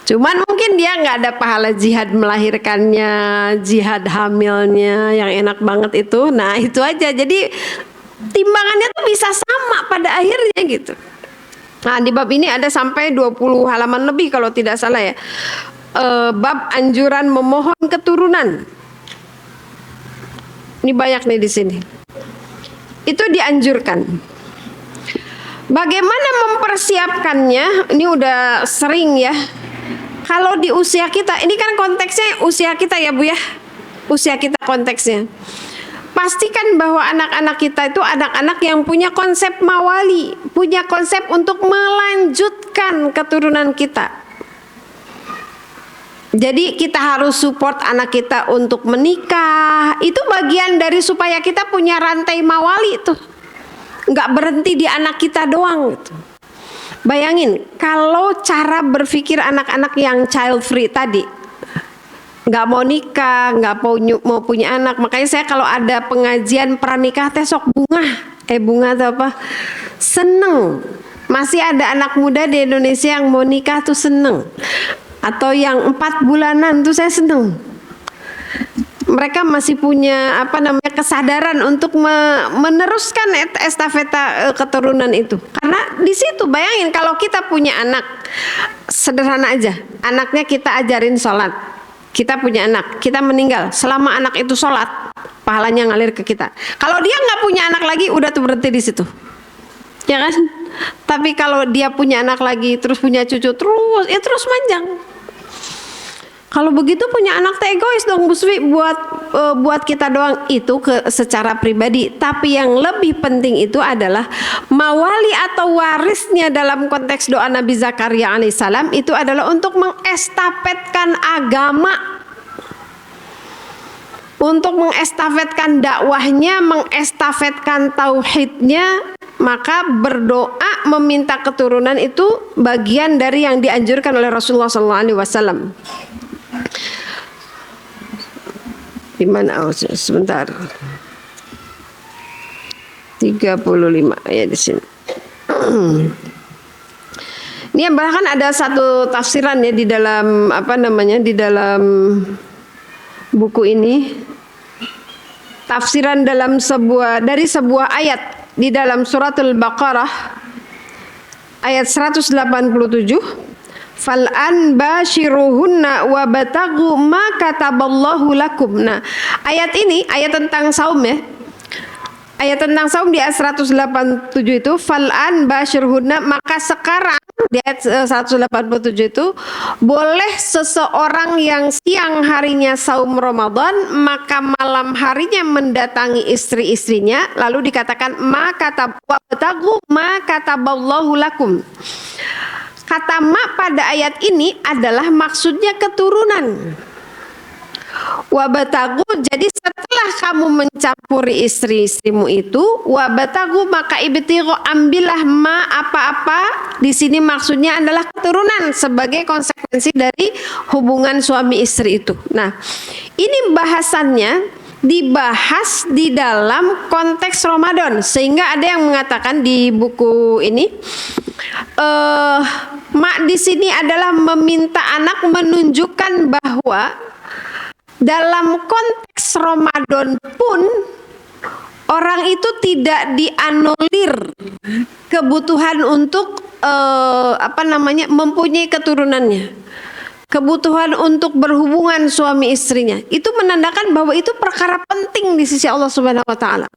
Cuman mungkin dia nggak ada pahala jihad melahirkannya, jihad hamilnya yang enak banget itu. Nah itu aja. Jadi timbangannya tuh bisa sama pada akhirnya gitu. Nah di bab ini ada sampai 20 halaman lebih kalau tidak salah ya. Bab anjuran memohon keturunan. Ini banyak nih di sini. Itu dianjurkan. Bagaimana mempersiapkannya? Ini udah sering ya. Kalau di usia kita, ini kan konteksnya usia kita ya Bu ya. Usia kita konteksnya. Pastikan bahwa anak-anak kita itu anak-anak yang punya konsep mawali, punya konsep untuk melanjutkan keturunan kita. Jadi kita harus support anak kita untuk menikah. Itu bagian dari supaya kita punya rantai mawali itu. Nggak berhenti di anak kita doang gitu. Bayangin kalau cara berpikir anak-anak yang child free tadi, nggak mau nikah, nggak mau punya anak. Makanya saya kalau ada pengajian pranikah teh sok bunga atau apa, seneng. Masih ada anak muda di Indonesia yang mau nikah tuh seneng. Atau yang 4 bulanan tuh saya seneng. Mereka masih punya kesadaran untuk meneruskan estafeta keturunan itu. Karena di situ bayangin kalau kita punya anak, sederhana aja, anaknya kita ajarin sholat. Kita punya anak, kita meninggal, selama anak itu sholat, pahalanya ngalir ke kita. Kalau dia nggak punya anak lagi, udah tuh berhenti di situ, ya kan? Tapi kalau dia punya anak lagi, terus punya cucu, terus manjang. Kalau begitu punya anak teh egois dong Bu Swi, buat kita doang itu secara pribadi. Tapi yang lebih penting itu adalah mawali atau warisnya dalam konteks doa Nabi Zakaria alaihissalam itu adalah untuk mengestafetkan agama, untuk mengestafetkan dakwahnya, mengestafetkan tauhidnya. Maka berdoa meminta keturunan itu bagian dari yang dianjurkan oleh Rasulullah SAW. Di mana? Oh, sebentar. 35 ya di sini. Ini bahkan ada satu tafsiran ya di dalam di dalam buku ini. Tafsiran dalam dari sebuah ayat di dalam suratul Baqarah ayat 187, fal'an bashiruhunna wa batagu ma kataballahu lakum. Nah, ayat ini ayat tentang saum ya. Ayat tentang saum di ayat 187 itu fal'an bashiruhunna, maka sekarang di ayat 187 itu boleh seseorang yang siang harinya saum Ramadan maka malam harinya mendatangi istri-istrinya, lalu dikatakan ma kataballahu lakum. Kata ma pada ayat ini adalah maksudnya keturunan. Wabatagu, jadi setelah kamu mencampuri istri-istrimu itu, wabatagu maka ibtigo, ambillah ma apa-apa. Di sini maksudnya adalah keturunan sebagai konsekuensi dari hubungan suami istri itu. Nah, ini bahasannya dibahas di dalam konteks Ramadan, sehingga ada yang mengatakan di buku ini, mak di sini adalah meminta anak menunjukkan bahwa dalam konteks Ramadan pun orang itu tidak dianulir kebutuhan untuk mempunyai keturunannya, kebutuhan untuk berhubungan suami istrinya. Itu menandakan bahwa itu perkara penting di sisi Allah Subhanahu wa taala.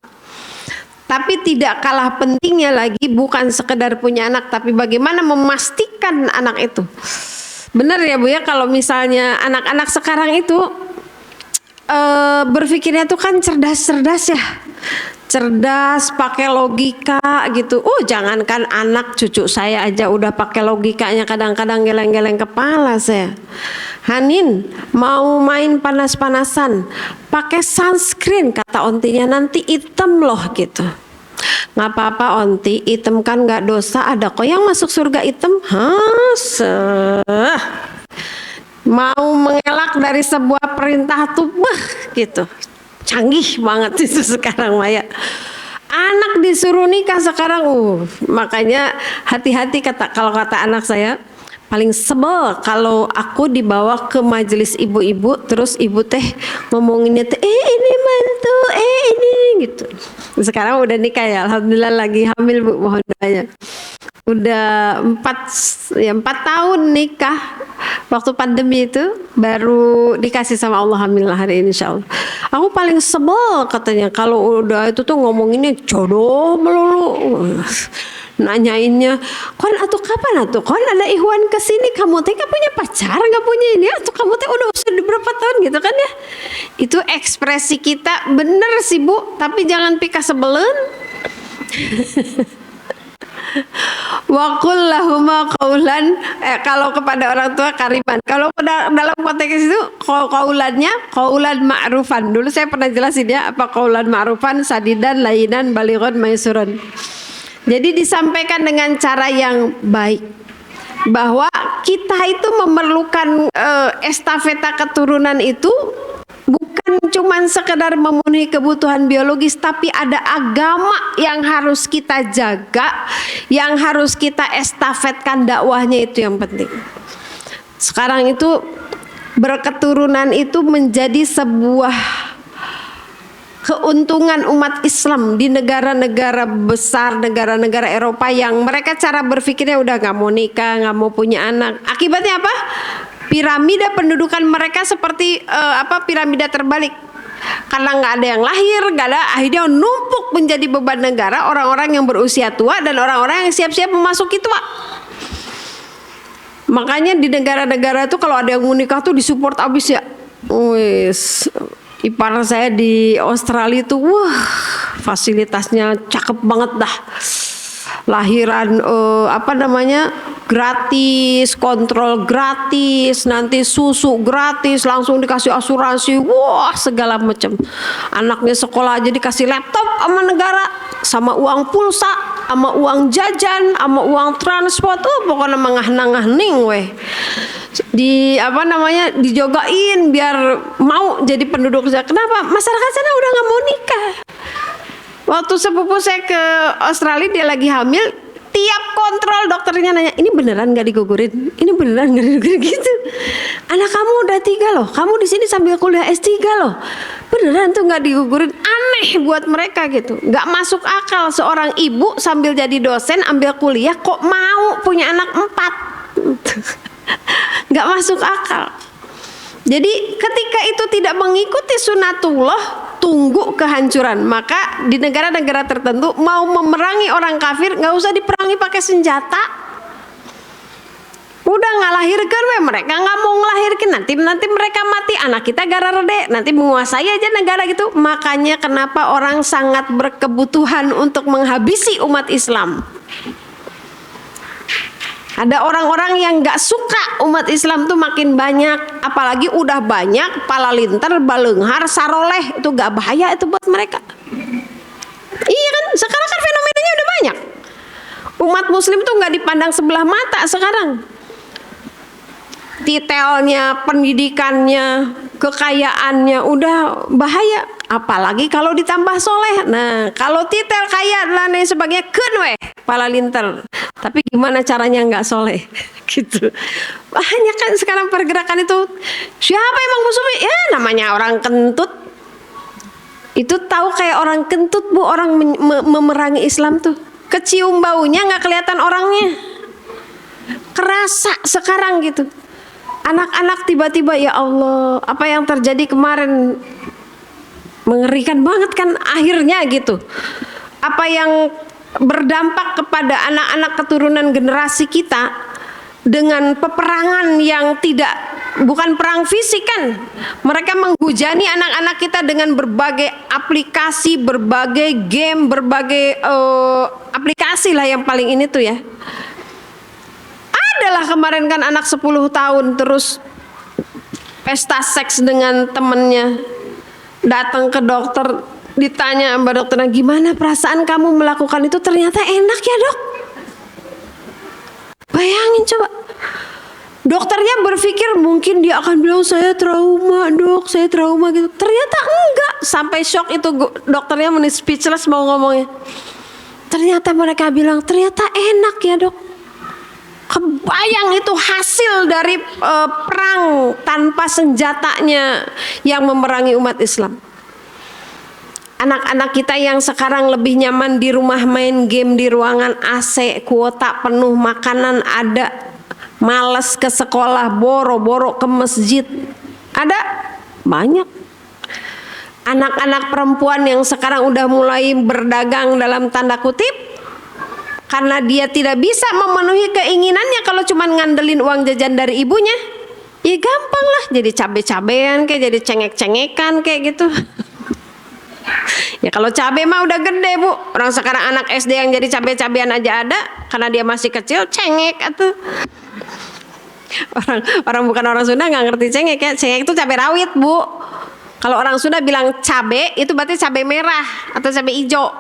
Tapi tidak kalah pentingnya lagi bukan sekedar punya anak, tapi bagaimana memastikan anak itu. Benar ya Bu ya, kalau misalnya anak-anak sekarang itu berpikirnya tuh kan cerdas-cerdas ya, cerdas, pakai logika gitu. Jangankan anak, cucu saya aja udah pakai logikanya, kadang-kadang geleng-geleng kepala saya. Hanin mau main panas-panasan pakai sunscreen, kata ontinya, nanti hitam loh gitu. Nggak apa-apa onti, hitam kan nggak dosa, ada kok yang masuk surga hitam. Mau mengelak dari sebuah perintah tuh gitu, canggih banget itu sekarang Maya. Anak disuruh nikah sekarang, makanya hati-hati kalau kata anak saya, paling sebel kalau aku dibawa ke majelis ibu-ibu, terus ibu teh ngomonginnya teh, ini mantu, ini gitu. Sekarang udah nikah ya, alhamdulillah lagi hamil Bu, mohon doanya. Udah 4 tahun nikah. Waktu pandemi itu baru dikasih sama Allah, alhamdulillah hari ini insyaallah. Aku paling sebel katanya kalau udah itu tuh ngomonginnya jodoh melulu. Nanyainnya, kon atuh kapan atuh? Kon ada ihwan kesini, kamu teh gak punya pacar, gak punya ini, atau kamu teh udah berapa tahun gitu kan ya? Itu ekspresi kita bener sih Bu, tapi jangan pika sebelen. Waqul lahuma qaulan, kalau kepada orang tua kariman. Kalau dalam konteks itu qaulan ma'rufan. Dulu saya pernah jelasin ya apa qaulan ma'rufan, sadidan, lainan, balighan, maisuran. Jadi disampaikan dengan cara yang baik, bahwa kita itu memerlukan estafeta keturunan itu bukan cuma sekedar memenuhi kebutuhan biologis, tapi ada agama yang harus kita jaga, yang harus kita estafetkan dakwahnya, itu yang penting. Sekarang itu berketurunan itu menjadi sebuah keuntungan umat Islam di negara-negara besar, negara-negara Eropa yang mereka cara berpikirnya udah gak mau nikah, gak mau punya anak. Akibatnya apa? Piramida pendudukan mereka seperti piramida terbalik. Karena nggak ada yang lahir, nggak ada, akhirnya numpuk menjadi beban negara orang-orang yang berusia tua dan orang-orang yang siap-siap memasuki tua. Makanya di negara-negara itu kalau ada yang mau nikah tuh disupport abis ya. Wes, ipar saya di Australia tuh, wah fasilitasnya cakep banget dah. Lahiran gratis, kontrol gratis, nanti susu gratis, langsung dikasih asuransi, wah segala macam. Anaknya sekolah aja dikasih laptop sama negara, sama uang pulsa, sama uang jajan, sama uang transport, pokoknya mengah-ngahning weh. Dijogain biar mau jadi penduduk. Kenapa? Masyarakat sana udah nggak mau nikah. Waktu sepupu saya ke Australia, dia lagi hamil, tiap kontrol dokternya nanya, ini beneran nggak digugurin? Ini beneran nggak digugurin gitu? Anak kamu udah 3 loh, kamu di sini sambil kuliah S3 loh, beneran tuh nggak digugurin? Aneh buat mereka gitu, nggak masuk akal seorang ibu sambil jadi dosen ambil kuliah kok mau punya anak 4, nggak masuk akal. Jadi ketika itu tidak mengikuti sunatullah, tunggu kehancuran. Maka di negara-negara tertentu mau memerangi orang kafir nggak usah diperangi pakai senjata. Udah nggak lahirkan mereka nggak mau ngelahirkan, nanti mereka mati, anak kita gara rede, nanti menguasai aja negara gitu. Makanya kenapa orang sangat berkebutuhan untuk menghabisi umat Islam. Ada orang-orang yang gak suka umat Islam tuh makin banyak, apalagi udah banyak palalinter, balenghar, saroleh, itu gak bahaya itu buat mereka. Iya kan, sekarang kan fenomenanya udah banyak. Umat Muslim tuh gak dipandang sebelah mata sekarang. Titelnya, pendidikannya, kekayaannya udah bahaya. Apalagi kalau ditambah soleh. Nah, kalau titel kaya dan lain sebagainya, kenwe palalinter. Tapi gimana caranya nggak soleh gitu. Banyak kan sekarang pergerakan itu. Siapa emang musuhnya? Ya namanya orang kentut. Itu tahu kayak orang kentut bu, orang memerangi Islam tuh. Kecium baunya nggak kelihatan orangnya. Kerasa sekarang gitu. Anak-anak tiba-tiba ya Allah, apa yang terjadi kemarin mengerikan banget kan akhirnya gitu. Apa yang berdampak kepada anak-anak keturunan generasi kita dengan peperangan yang bukan perang fisik kan. Mereka menghujani anak-anak kita dengan berbagai aplikasi, berbagai game, berbagai aplikasi lah yang paling ini tuh ya. Adalah kemarin kan anak 10 tahun terus pesta seks dengan temennya, datang ke dokter, ditanya sama dokternya, gimana perasaan kamu melakukan itu? Ternyata enak ya dok. Bayangin coba, dokternya berpikir mungkin dia akan bilang saya trauma dok, saya trauma gitu. Ternyata enggak, sampai shock itu dokternya speechless mau ngomongnya. Ternyata mereka bilang ternyata enak ya dok. Kebayang itu hasil dari perang tanpa senjatanya yang memerangi umat Islam. Anak-anak kita yang sekarang lebih nyaman di rumah main game di ruangan AC, kuota penuh, makanan ada, malas ke sekolah, boro-boro ke masjid. Ada banyak. Anak-anak perempuan yang sekarang udah mulai berdagang dalam tanda kutip karena dia tidak bisa memenuhi keinginannya kalau cuma ngandelin uang jajan dari ibunya. Ya gampang lah jadi cabe-cabean kayak, jadi cengek-cengekan kayak gitu. Ya kalau cabe mah udah gede bu. Orang sekarang anak SD yang jadi cabe-cabean aja ada, karena dia masih kecil cengek atau orang bukan orang Sunda nggak ngerti cengek ya. Cengek itu cabe rawit bu. Kalau orang Sunda bilang cabe itu berarti cabe merah atau cabe hijau.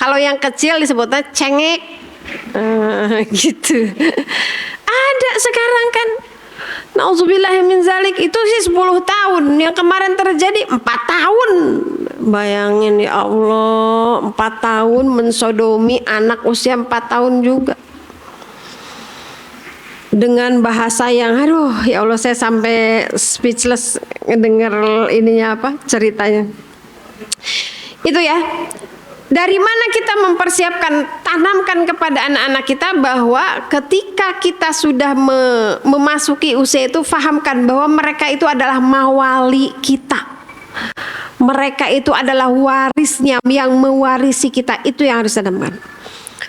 Kalau yang kecil disebutnya cengek. Gitu. Ada sekarang kan. Nauzubillahiminzalik, itu sih 10 tahun. Yang kemarin terjadi 4 tahun. Bayangin ya Allah, 4 tahun mensodomi anak usia 4 tahun juga. Dengan bahasa yang aduh ya Allah, saya sampai speechless ngedenger ininya ceritanya. Itu ya. Dari mana kita mempersiapkan, tanamkan kepada anak-anak kita bahwa ketika kita sudah memasuki usia itu, fahamkan bahwa mereka itu adalah mawali kita. Mereka itu adalah warisnya yang mewarisi kita. Itu yang harus ditanamkan.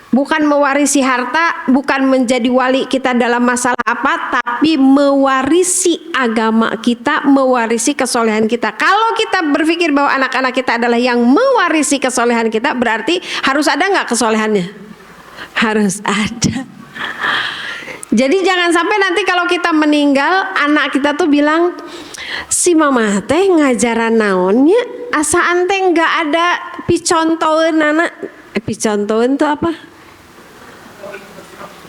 Bukan mewarisi harta, bukan menjadi wali kita dalam masalah apa, tapi mewarisi agama kita, mewarisi kesolehan kita. Kalau kita berpikir bahwa anak-anak kita adalah yang mewarisi kesolehan kita, berarti harus ada nggak kesolehannya? Harus ada. Jadi jangan sampai nanti kalau kita meninggal, anak kita tuh bilang, si mama teh ngajaran naonnya, asa ante nggak ada picontoeun anak. Picontoeun tuh apa?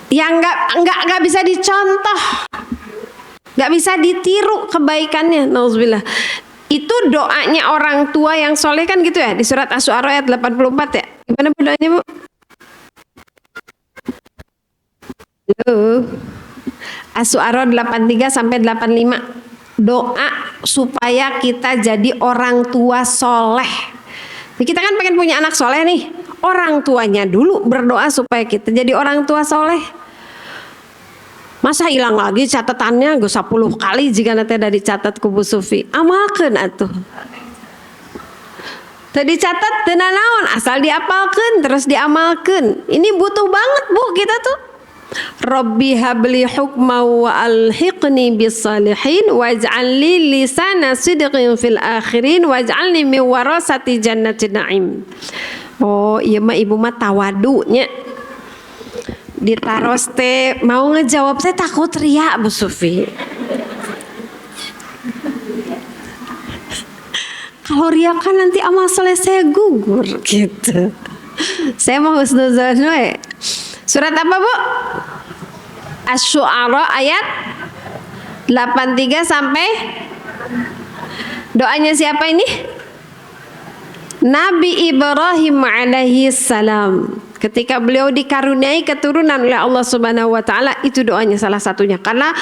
Yang nggak bisa dicontoh, nggak bisa ditiru kebaikannya. Nauzubillah. Itu doanya orang tua yang soleh kan gitu ya, di surat Asy-Syu'ara ayat 84 ya. Gimana doanya, Bu? Asy-Syu'ara 83 sampai 85. Doa supaya kita jadi orang tua soleh. Kita kan pengen punya anak soleh nih. Orang tuanya dulu berdoa supaya kita jadi orang tua soleh. Masa hilang lagi catatannya gue 10 kali jika nanti ada dicatat ku Bu Sufi. Amalkeun atuh. Tadi catat teu naon, asal diapalkeun terus diamalkeun. Ini butuh banget Bu kita tuh. Rabbi habli hukma wa alhiqni bis salihin waj'al li lisana sidqin fil akhirin waj'alni min warasati jannatin na'im. Oh iya mah ibu mah tawadunya ditaros teh mau ngejawab saya takut ria Bu Sufi. Kalau ria kan nanti amal soleh saya gugur gitu. Saya mau husnuzon we. Surat apa Bu? Asy-Syu'ara ayat 83 sampai doanya siapa ini? Nabi Ibrahim alaihi salam. Ketika beliau dikaruniai keturunan oleh Allah Subhanahu wa taala, itu doanya salah satunya. Karena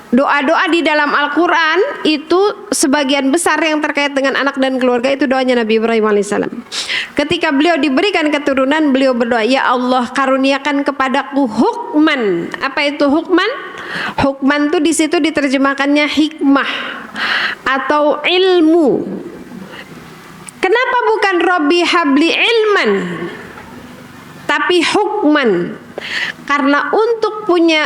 doa-doa di dalam Al-Qur'an itu sebagian besar yang terkait dengan anak dan keluarga itu doanya Nabi Ibrahim alaihissalam. Ketika beliau diberikan keturunan, beliau berdoa, "Ya Allah, karuniakan kepadaku hukman." Apa itu hukman? Hukman itu di situ diterjemahkannya hikmah atau ilmu. Kenapa bukan Rabbi habli ilman, tapi hukman? Karena untuk punya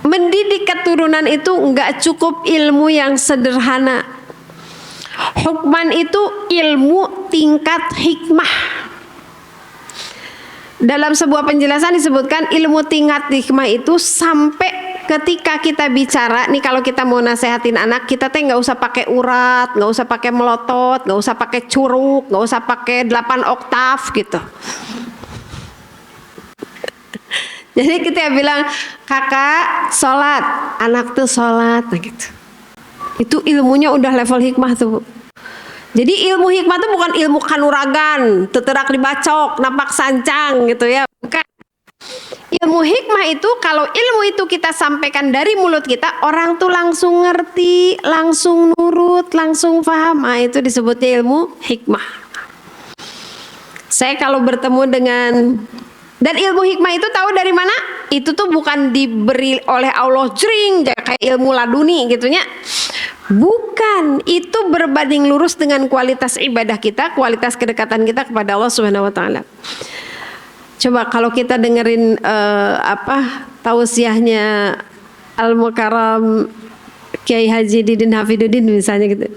mendidik keturunan itu nggak cukup ilmu yang sederhana. Hukman itu ilmu tingkat hikmah. Dalam sebuah penjelasan disebutkan ilmu tingkat hikmah itu sampai ketika kita bicara nih, kalau kita mau nasehatin anak kita teh nggak usah pakai urat, nggak usah pakai melotot, nggak usah pakai curug, nggak usah pakai 8 oktav gitu. Jadi kita bilang, kakak sholat, anak tuh sholat, nah gitu. Itu ilmunya udah level hikmah tuh. Jadi ilmu hikmah itu bukan ilmu kanuragan, teterak dibacok, napak sancang gitu ya, bukan. Ilmu hikmah itu kalau ilmu itu kita sampaikan dari mulut kita, orang tuh langsung ngerti, langsung nurut, langsung paham. Nah, itu disebutnya ilmu hikmah. Saya kalau bertemu dengan, dan ilmu hikmah itu tahu dari mana? Itu tuh bukan diberi oleh Allah jering kayak ilmu laduni gitunya. Bukan, itu berbanding lurus dengan kualitas ibadah kita, kualitas kedekatan kita kepada Allah Subhanahu wa taala. Coba kalau kita dengerin tausiahnya Al-Mukarram Kiai Haji Didin Hafiduddin misalnya gitu.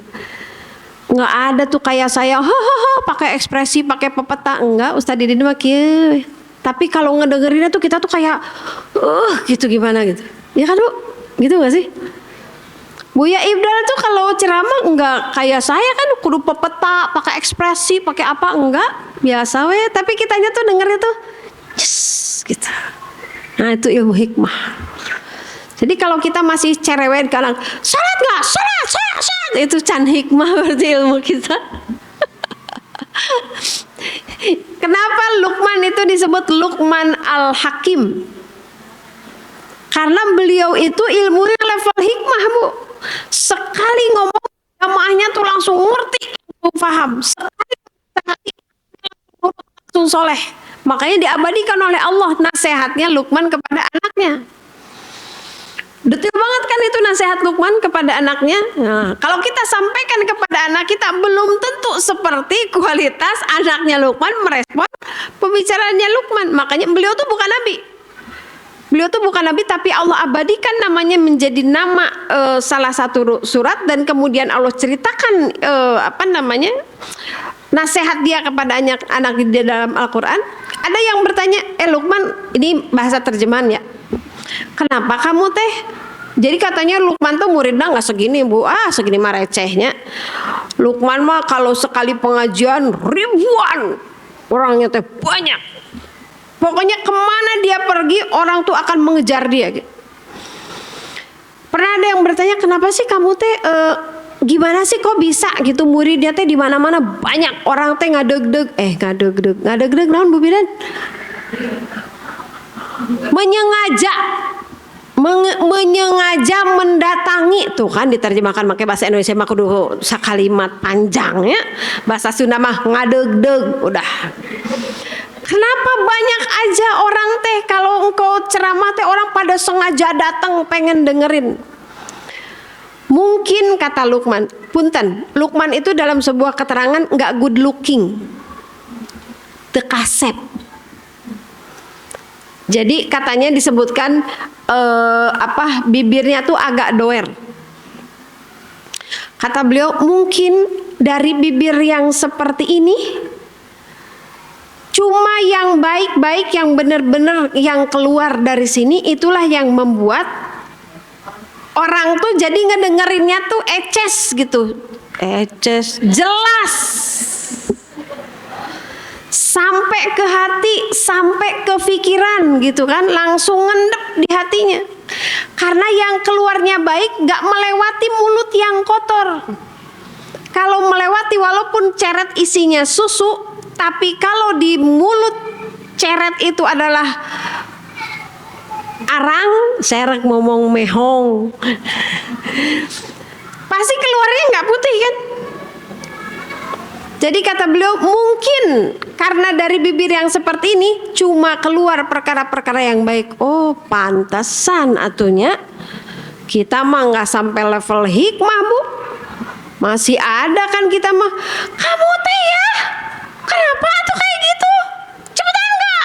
Nggak ada tuh kayak saya pakai ekspresi, pakai pepeta, enggak. Ustaz Didin mah kieu. Tapi kalau ngedengerinnya tuh kita tuh kayak gitu gimana gitu. Ya kan Bu? Gitu nggak sih? Buya Ibdal tuh kalau ceramah enggak kayak saya kan kudu pepeta, pakai ekspresi, pakai apa, enggak. Biasa we, tapi kitanya tuh dengernya tuh yes, gitu. Nah, itu ilmu hikmah. Jadi kalau kita masih cerewet kadang, salat enggak? Salat. Itu can hikmah berarti ilmu kita. Kenapa Luqman itu disebut Luqman Al-Hakim? Karena beliau itu ilmunya level hikmah, Bu. Sekali ngomong jamaahnya tuh langsung ngerti, langsung paham. Sekali langsung soleh. Makanya diabadikan oleh Allah nasihatnya Luqman kepada anaknya. Detil banget kan itu nasihat Luqman kepada anaknya. Nah, kalau kita sampaikan kepada anak kita belum tentu seperti kualitas anaknya Luqman merespon pembicaraannya Luqman. Makanya beliau tuh bukan nabi. Beliau tuh bukan nabi, tapi Allah abadikan namanya menjadi nama salah satu surat, dan kemudian Allah ceritakan nasihat dia kepada anak di dalam Al-Quran. Ada yang bertanya, Luqman, ini bahasa terjemahan ya, kenapa kamu teh? Jadi katanya Luqman tuh muridnya nggak segini bu, segini mah recehnya. Luqman mah kalau sekali pengajian ribuan, orangnya teh banyak. Pokoknya kemana dia pergi orang tuh akan mengejar dia. Pernah ada yang bertanya, kenapa sih kamu teh gimana sih kok bisa gitu muridnya teh di mana-mana banyak, orang teh ngadeg-deg naon Bu Bidan? menyengaja mendatangi, tuh kan diterjemahkan pakai bahasa Indonesia mah kudu sakalimat panjangnya, bahasa Sunda mah ngadeg-deg udah. Kenapa banyak aja orang teh kalau engkau ceramah teh orang pada sengaja datang pengen dengerin? Mungkin kata Luqman, punten, Luqman itu dalam sebuah keterangan nggak good looking, tekasep. Jadi katanya disebutkan bibirnya tuh agak doer. Kata beliau, mungkin dari bibir yang seperti ini cuma yang baik-baik, yang benar-benar yang keluar dari sini, itulah yang membuat orang tuh jadi ngedengerinnya tuh eces gitu. Eces, jelas. Sampai ke hati, sampai ke pikiran gitu kan, langsung ngendep di hatinya. Karena yang keluarnya baik gak melewati mulut yang kotor. Kalau melewati walaupun ceret isinya susu, tapi kalau di mulut ceret itu adalah arang, serek ngomong mehong, pasti keluarnya nggak putih kan. Jadi kata beliau, mungkin karena dari bibir yang seperti ini cuma keluar perkara-perkara yang baik. Oh pantesan atunya kita mah nggak sampai level hikmah bu, masih ada kan kita mah. Kamu teh ya, kenapa tuh kayak gitu? Cepetan enggak?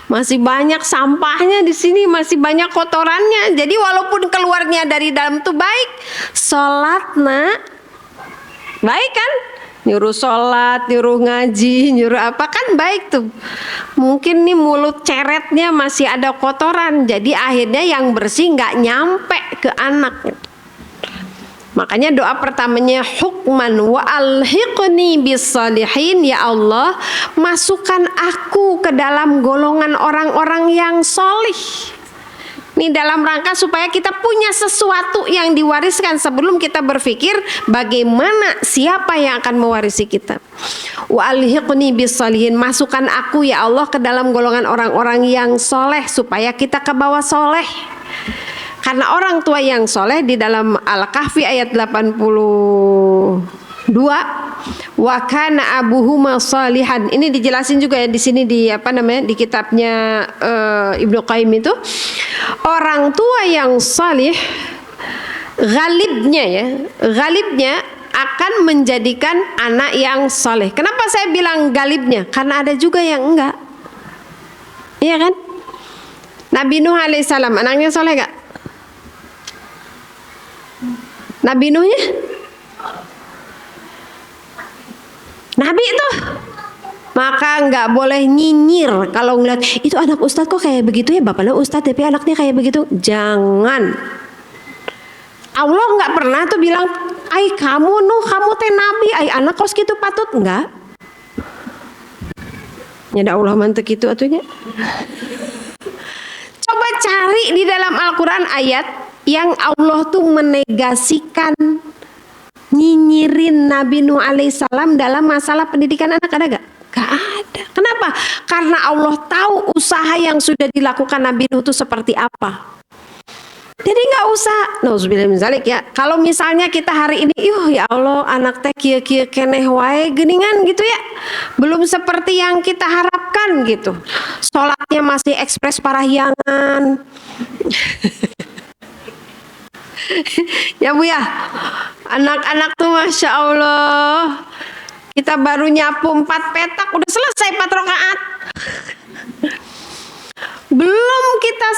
Masih banyak sampahnya di sini, masih banyak kotorannya. Jadi walaupun keluarnya dari dalam tuh baik, sholat nak baik kan? Nyuruh sholat, nyuruh ngaji, nyuruh apa kan baik tuh. Mungkin nih mulut ceretnya masih ada kotoran, jadi akhirnya yang bersih nggak nyampe ke anak. Makanya doa pertamanya hukman wa alhiqni bis-shalihin, ya Allah masukkan aku ke dalam golongan orang-orang yang solih. Ini dalam rangka supaya kita punya sesuatu yang diwariskan sebelum kita berpikir bagaimana siapa yang akan mewarisi kita. Wa alhiqni bis-shalihin, masukkan aku ya Allah ke dalam golongan orang-orang yang soleh supaya kita ke bawah soleh. Karena orang tua yang soleh di dalam Al-Kahfi ayat 82, wa kana abuhuma salihan. Ini dijelasin juga ya di sini di di kitabnya Ibnu Qayyim itu. Orang tua yang salih ghalibnya akan menjadikan anak yang saleh. Kenapa saya bilang ghalibnya? Karena ada juga yang enggak. Iya kan? Nabi Nuh alaihissalam anaknya saleh enggak? Nabi Nuhnya Nabi itu, maka nggak boleh nyinyir kalau ngeliat itu anak ustadz kok kayak begitu ya, bapaknya ustadz tapi anaknya kayak begitu. Jangan. Allah nggak pernah tuh bilang, ay kamu Nuh, kamu teh nabi, ay anak kos gitu patut, nggak. Nyada Allah mantek itu atunya. Coba cari di dalam Al-Quran ayat yang Allah tuh menegasikan nyinyirin Nabi Nuh alaihissalam dalam masalah pendidikan anak, ada gak? Gak ada. Kenapa? Karena Allah tahu usaha yang sudah dilakukan Nabi Nuh itu seperti apa. Jadi nggak usah, nauzubillah min zalik ya. Kalau misalnya kita hari ini, ya Allah anak teh kieu-kieu keneh wae geningan gitu ya. Belum seperti yang kita harapkan gitu. Sholatnya masih ekspres parahyangan. Ya Bu ya. Anak-anak tuh Masya Allah. Kita baru nyapu 4 petak udah selesai 4 rakaat. Belum kita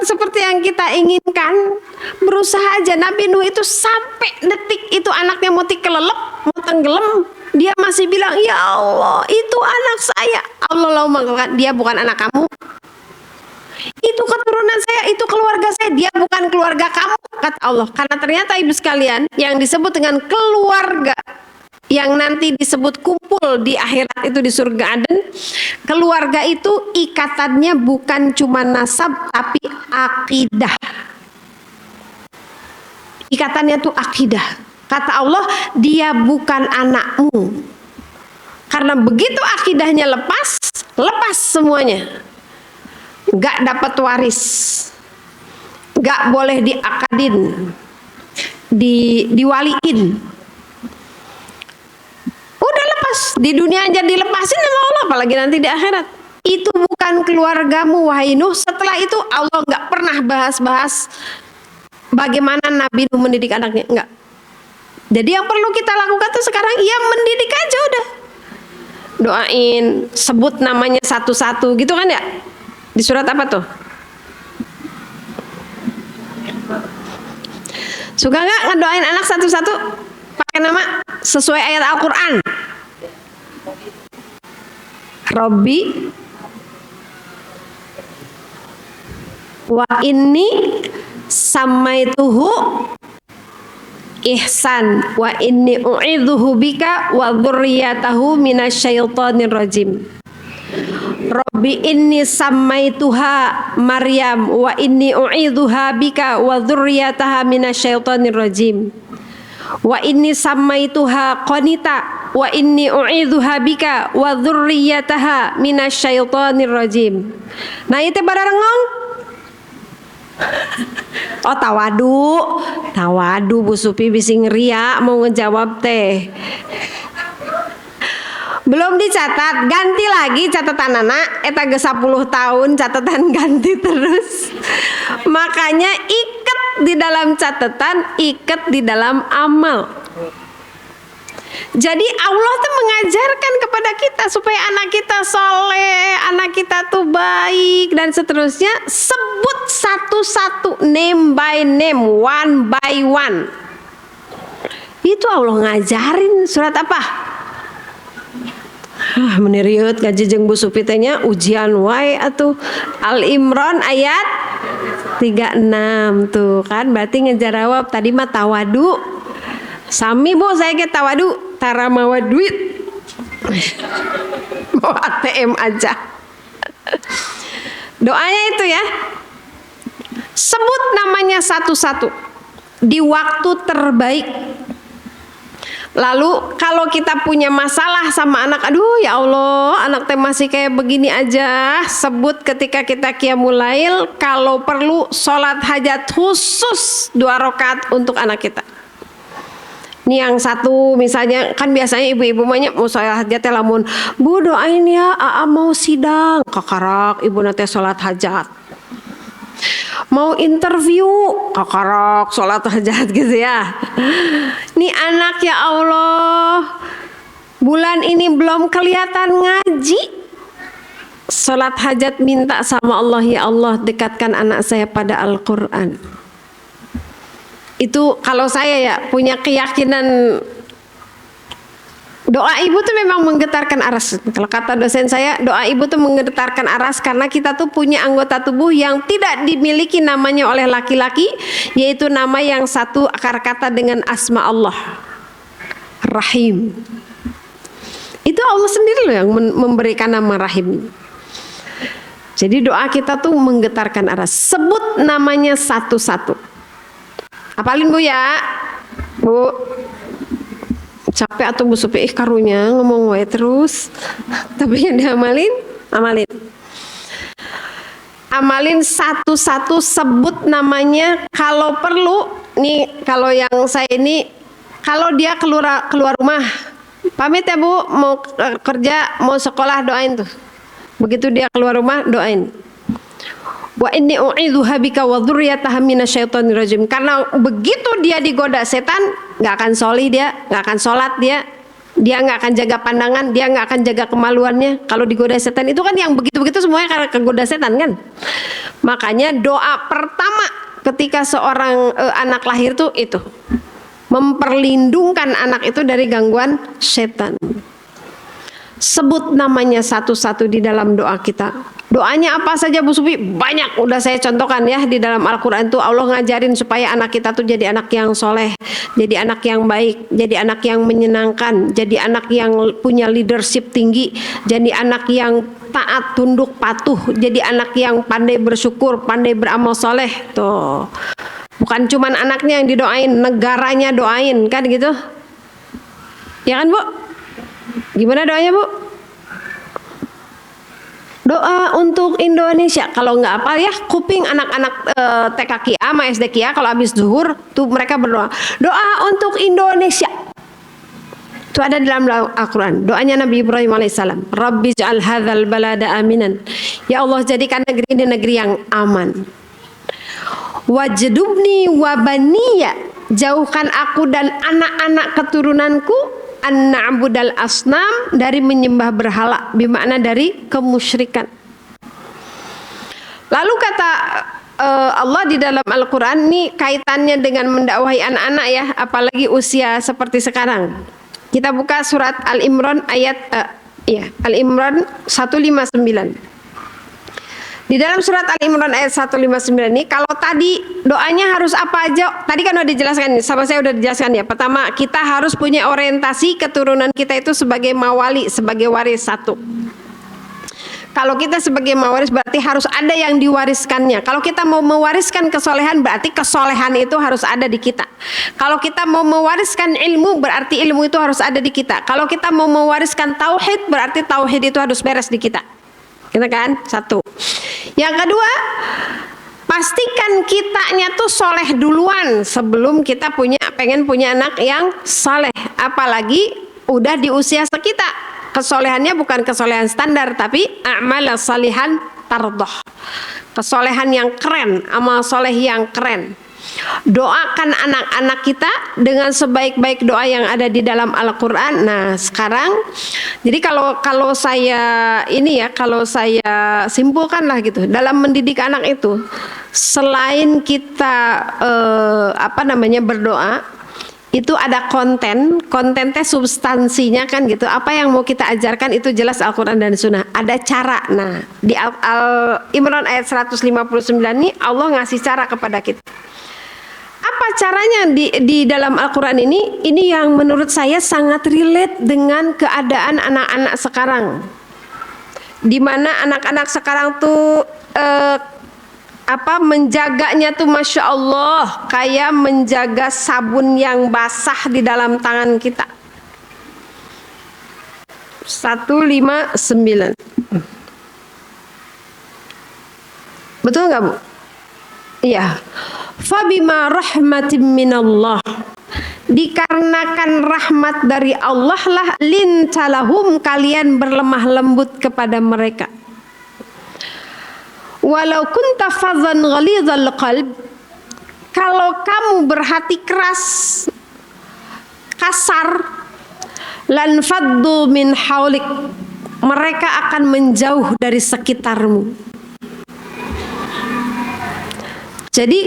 seperti yang kita inginkan. Berusaha aja. Nabi Nuh itu sampai detik itu anaknya mau kelelep, mau tenggelam, dia masih bilang, ya Allah itu anak saya. Allah mengatakan, dia bukan anak kamu, itu keturunan saya, itu keluarga saya, dia bukan keluarga kamu, kata Allah. Karena ternyata ibu sekalian, yang disebut dengan keluarga yang nanti disebut kumpul di akhirat itu di surga Aden, keluarga itu ikatannya bukan cuma nasab tapi akidah. Ikatannya tuh akidah. Kata Allah, dia bukan anakmu. Karena begitu akidahnya lepas semuanya. Gak dapat waris, gak boleh diakadin, diwaliin. Udah lepas, di dunia aja dilepasin sama Allah, apalagi nanti di akhirat. Itu bukan keluargamu wahai Nuh. Setelah itu Allah gak pernah bahas-bahas bagaimana Nabi Nuh mendidik anaknya, enggak. Jadi yang perlu kita lakukan tuh sekarang, ya mendidik aja udah. Doain, sebut namanya satu-satu gitu kan ya. Di surat apa tuh? Suka nggak ngedoain anak satu-satu pakai nama sesuai ayat Al-Quran? Robbi wa inni samaituhu Ihsan wa inni u'idzuhu bika wa dzurriyyatahu minasyaitonir rajim. Rabbi inni samaituha Maryam wa inni u'idzuha bika wa dzurriyyataha minasyaitonir rajim. Wa inni samaituha Qanita wa inni u'idzuha bika wa dzurriyyataha minasyaitonir rajim. Nah itu bararengong. Oh tawadu Bu Supi bisi ngeria mau ngejawab teh. Belum dicatat, ganti lagi catatan anak. Eta ge 10 tahun catatan ganti terus. Makanya ikat di dalam catatan, ikat di dalam amal. Jadi Allah tuh mengajarkan kepada kita supaya anak kita soleh, anak kita tuh baik dan seterusnya. Sebut satu-satu, name by name, one by one. Itu Allah ngajarin. Surat apa? Meniriut ngajejeng Bu Supi tanya ujian wae atuh. Al Imran ayat 36 tuh kan, berarti ngejarawab tadi mah tawadu. Sami Bu, saya ke tawadu, tara mawa duit. Mau ATM aja. Doanya itu ya. Sebut namanya satu-satu di waktu terbaik. Lalu kalau kita punya masalah sama anak, aduh ya Allah, anak teh masih kayak begini aja, sebut ketika kita qiyamul lail, kalau perlu sholat hajat khusus 2 rakaat untuk anak kita. Ini yang satu misalnya, kan biasanya ibu-ibu banyak mau sholat hajat teh lamun, Bu doain ya Aa mau sidang, kakarak ibu nate sholat hajat. Mau interview, kakarak sholat hajat gitu ya. Nih anak ya Allah, bulan ini belum kelihatan ngaji, sholat hajat minta sama Allah, ya Allah dekatkan anak saya pada Al-Quran. Itu kalau saya ya punya keyakinan, doa ibu tuh memang menggetarkan aras. Kalau kata dosen saya, doa ibu tuh menggetarkan aras karena kita tuh punya anggota tubuh yang tidak dimiliki namanya oleh laki-laki, yaitu nama yang satu akar kata dengan asma Allah, Rahim. Itu Allah sendiri loh yang memberikan nama Rahim. Jadi doa kita tuh menggetarkan aras. Sebut namanya satu-satu. Apalin Bu ya, Bu. Capek atau Bu Supi karunya ngomong wae terus. Tapi yang diamalin, amalin. amalin satu-satu, sebut namanya. Kalau perlu nih, kalau yang saya ini, kalau dia keluar rumah, pamit ya Bu, mau kerja, mau sekolah, doain tuh. Begitu dia keluar rumah, doain. Wa inni u'idzuha bika wa dzurriyyataha minasyaitonir rajim. Karena begitu dia digoda setan, nggak akan solih dia, nggak akan sholat dia nggak akan jaga pandangan, dia nggak akan jaga kemaluannya. Kalau digoda setan itu kan yang begitu-begitu semuanya karena kegoda setan kan. Makanya doa pertama ketika seorang anak lahir tuh itu memperlindungkan anak itu dari gangguan setan. Sebut namanya satu-satu di dalam doa kita. Doanya apa saja Bu Sufi? Banyak, udah saya contohkan ya di dalam Al-Quran tuh. Allah ngajarin supaya anak kita tuh jadi anak yang soleh, jadi anak yang baik, jadi anak yang menyenangkan, jadi anak yang punya leadership tinggi, jadi anak yang taat, tunduk, patuh, jadi anak yang pandai bersyukur, pandai beramal soleh. Tuh, bukan cuman anaknya yang didoain, negaranya doain kan gitu. Ya kan Bu? Gimana doanya Bu? Doa untuk Indonesia. Kalau nggak apa ya, kuping anak-anak TK Kia sama SD Kia kalau habis zuhur tuh mereka berdoa. Doa untuk Indonesia. Itu ada dalam Al-Quran. Doanya Nabi Ibrahim alaihissalam. Rabbi ja'al hadzal balada aminan. Ya Allah, jadikan negeri ini negeri yang aman. Wajdubni wa baniya. Jauhkan aku dan anak-anak keturunanku an na'budal asnam, dari menyembah berhala, bermakna dari kemusyrikan. Lalu kata Allah di dalam Al-Quran, ini kaitannya dengan mendakwahi anak-anak ya, apalagi usia seperti sekarang. Kita buka surat Al-Imran ayat Al-Imran 159. Di dalam surat Al-Imran ayat 159 ini, kalau tadi doanya harus apa aja? Tadi kan udah dijelaskan, sama saya udah dijelaskan ya. Pertama, kita harus punya orientasi keturunan kita itu sebagai mawali, sebagai waris satu. Kalau kita sebagai mewaris berarti harus ada yang diwariskannya. Kalau kita mau mewariskan kesolehan berarti kesolehan itu harus ada di kita. Kalau kita mau mewariskan ilmu berarti ilmu itu harus ada di kita. Kalau kita mau mewariskan tauhid berarti tauhid itu harus beres di kita. Kita kan? Satu. Yang kedua, pastikan kitanya tuh soleh duluan sebelum kita pengen punya anak yang soleh. Apalagi udah di usia sekitar. Kesolehannya bukan kesolehan standar, tapi amal salihan tardoh. Kesolehan yang keren, amal soleh yang keren. Doakan anak-anak kita dengan sebaik-baik doa yang ada di dalam Al-Quran. Nah sekarang, jadi kalau saya simpulkan lah gitu, dalam mendidik anak itu, selain kita berdoa, itu ada kontennya substansinya kan gitu. Apa yang mau kita ajarkan itu jelas Al-Quran dan Sunnah. Ada cara. Nah di Al-Imran ayat 159 ini Allah ngasih cara kepada kita. Apa caranya di dalam Al-Quran ini? Ini yang menurut saya sangat relate dengan keadaan anak-anak sekarang. Dimana anak-anak sekarang tuh menjaganya tuh Masya Allah kayak menjaga sabun yang basah di dalam tangan kita. 159. Betul nggak Bu? Iya. Fabima rahmatin minallah, dikarenakan rahmat dari Allah lah lintalahum, kalian berlemah lembut kepada mereka. Walau kunta fadzan ghalidhal qalb, kalau kamu berhati keras, kasar, lan faddu min haulik, mereka akan menjauh dari sekitarmu. Jadi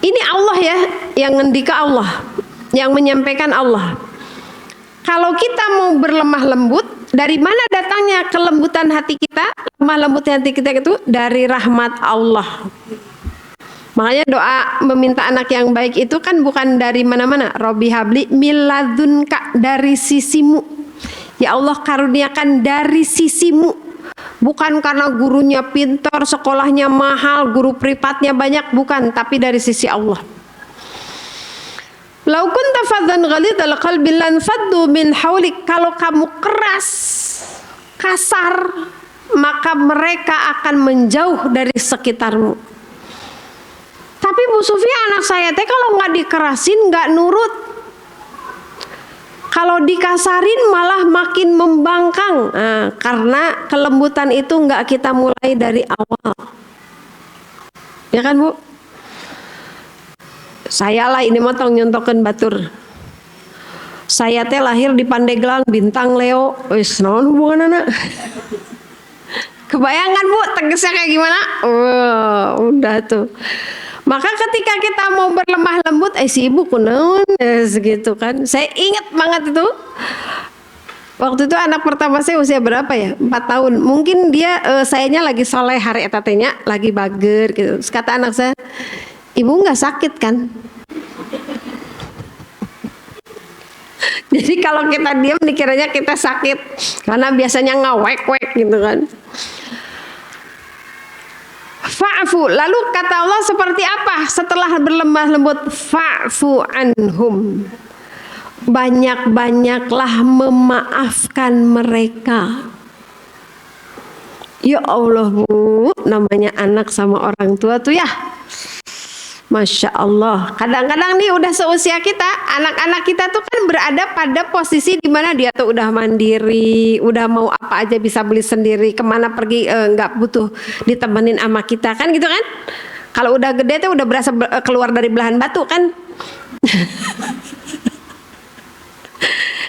ini Allah ya, yang ngendika Allah, yang menyampaikan Allah. Kalau kita mau berlemah lembut, dari mana datangnya kelembutan hati kita? Lemah lembut hati kita itu dari rahmat Allah. Makanya doa meminta anak yang baik itu kan bukan dari mana-mana. Robbi habli miladunka, dari sisimu. Ya Allah, karuniakan dari sisimu. Bukan karena gurunya pintar, sekolahnya mahal, guru privatnya banyak, bukan, tapi dari sisi Allah. Lau kunta fadzan ghalidhal qalbi lan faddu min haulik, kalau kamu keras, kasar, maka mereka akan menjauh dari sekitarmu. Tapi Bu Sufi, anak saya teh kalau nggak dikerasin nggak nurut. Kalau dikasarin malah makin membangkang. Nah, karena kelembutan itu nggak kita mulai dari awal. Ya kan Bu? Saya lah ini motong nyontokin batur. Saya teh lahir di Pandeglang, bintang Leo. Wis naon hubungan anak? Kebayangan Bu tegasnya kayak gimana? Udah tuh. Maka ketika kita mau berlemah lembut, si ibu kunaon segitu kan. Saya ingat banget itu. Waktu itu anak pertama saya usia berapa ya? 4 tahun. Mungkin dia sayanya lagi soleh hari etatenya, lagi bager gitu. Terus kata anak saya, ibu nggak sakit kan? Jadi kalau kita diam dikiranya kita sakit karena biasanya ngawek-wek gitu kan. Fa'fu, lalu kata Allah seperti apa setelah berlemah lembut? Fa'fu anhum, banyak-banyaklah memaafkan mereka. Ya Allah Bu, namanya anak sama orang tua tuh ya, Masya Allah. Kadang-kadang nih udah seusia kita, anak-anak kita tuh kan berada pada posisi di mana dia tuh udah mandiri, udah mau apa aja bisa beli sendiri, kemana pergi nggak butuh ditemenin sama kita kan gitu kan. Kalau udah gede tuh udah berasa keluar dari belahan batu kan.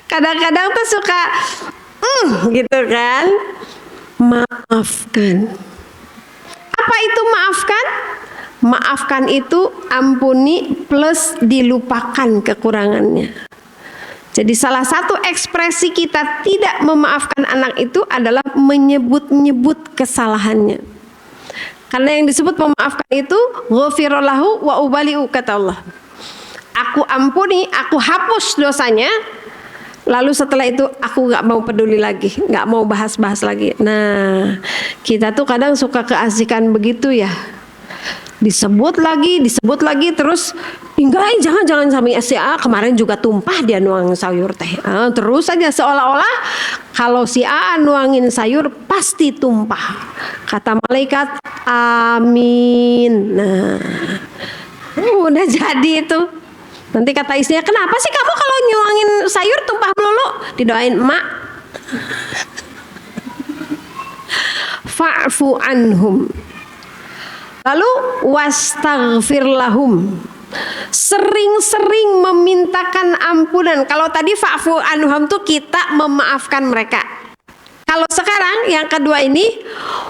Kadang-kadang tuh suka gitu kan. Maafkan. Apa itu maafkan? Maafkan itu ampuni plus dilupakan kekurangannya. Jadi salah satu ekspresi kita tidak memaafkan anak itu adalah menyebut-nyebut kesalahannya. Karena yang disebut memaafkan itu ghafirallahu wa ubali'u, kata Allah. Aku ampuni, aku hapus dosanya. Lalu setelah itu aku gak mau peduli lagi, gak mau bahas-bahas lagi. Nah, kita tuh kadang suka keasikan begitu ya. Disebut lagi, terus enggak, jangan sampai si A kemarin juga tumpah dia nuang sayur teh. Terus aja seolah-olah kalau si A nuangin sayur pasti tumpah. Kata malaikat, amin. Nah, udah jadi itu. Nanti kata istrinya, kenapa sih kamu kalau nyuangin sayur tumpah melulu? Didoain emak. Fa'fu anhum. Lalu wastaghfir lahum. Sering-sering memintakan ampunan. Kalau tadi fa'fu anhum tuh kita memaafkan mereka. Kalau sekarang yang kedua ini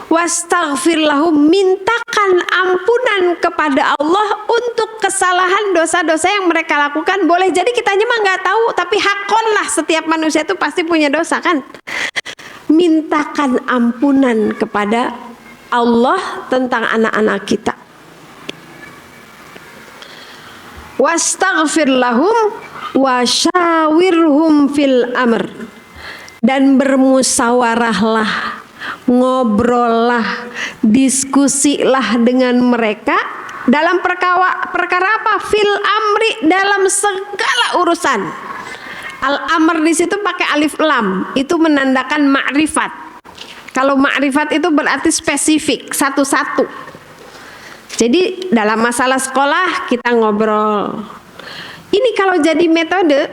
wastaghfir lahum, mintakan ampunan kepada Allah untuk kesalahan dosa-dosa yang mereka lakukan. Boleh jadi kitanya mah nggak tahu, tapi hakon lah, setiap manusia itu pasti punya dosa kan. Mintakan ampunan kepada Allah tentang anak-anak kita. Wastaghfir lahum wasyawirhum fil amr, dan bermusyawarahlah, ngobrollah, diskusilah dengan mereka dalam perkara apa? Fil amri, dalam segala urusan. Al amr di situ pakai alif lam, itu menandakan ma'rifat. Kalau ma'rifat itu berarti spesifik, satu-satu. Jadi dalam masalah sekolah kita ngobrol. Ini kalau jadi metode,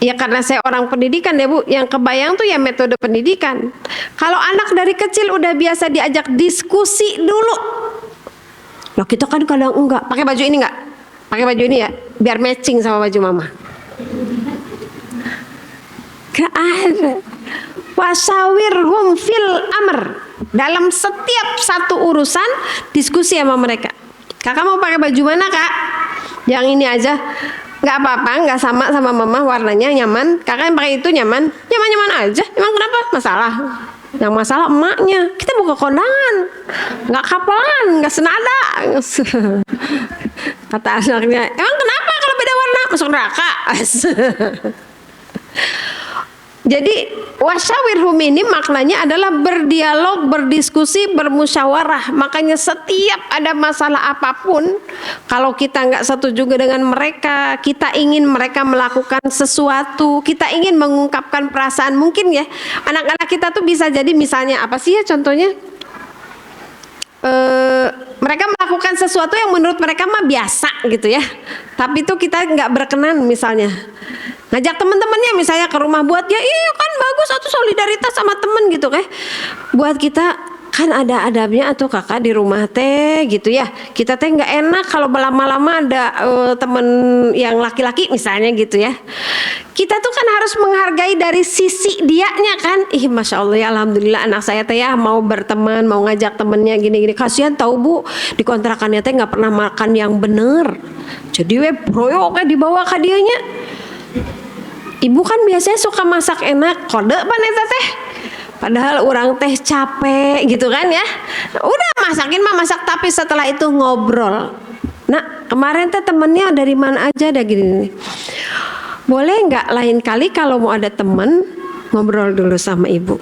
ya karena saya orang pendidikan ya Bu, yang kebayang tuh ya metode pendidikan. Kalau anak dari kecil udah biasa diajak diskusi dulu. Loh kita kan kadang enggak, pakai baju ini enggak? Pakai baju ini ya, biar matching sama baju mama. Gak ada. Wasawirhum fil amr, dalam setiap satu urusan diskusi sama mereka. Kakak mau pakai baju mana kak? Yang ini aja. Nggak apa-apa, nggak sama mama, warnanya nyaman. Kakak yang pakai itu nyaman aja. Emang kenapa? Masalah? Yang masalah emaknya. Kita buka kondangan, nggak kapelan, nggak senada. Kata anaknya, emang kenapa kalau beda warna masuk neraka? Jadi wasyawirhum ini maknanya adalah berdialog, berdiskusi, bermusyawarah. Makanya setiap ada masalah apapun, kalau kita nggak setuju dengan mereka, kita ingin mereka melakukan sesuatu, kita ingin mengungkapkan perasaan, mungkin ya anak-anak kita tuh bisa jadi misalnya apa sih ya contohnya, mereka melakukan sesuatu yang menurut mereka mah biasa gitu ya, tapi tuh kita nggak berkenan, misalnya ngajak teman-temannya misalnya ke rumah, buat dia iya kan bagus atau solidaritas sama temen gitu kan, buat kita kan ada adabnya atau kakak di rumah teh gitu ya, kita teh nggak enak kalau lama-lama ada temen yang laki-laki misalnya gitu ya, kita tuh kan harus menghargai dari sisi dianya kan. Ih masya Allah ya, alhamdulillah anak saya teh ya mau berteman, mau ngajak temennya gini-gini. Kasihan tahu bu, di kontrakannya teh nggak pernah makan yang bener, jadi we broyok dibawa ke dianya. Ibu kan biasanya suka masak enak, kode pan eta teh. Padahal orang teh capek gitu kan ya. Udah masakin mah masak, tapi setelah itu ngobrol. Nah kemarin teh temennya dari mana aja dah gini. Boleh nggak lain kali kalau mau ada temen ngobrol dulu sama ibu.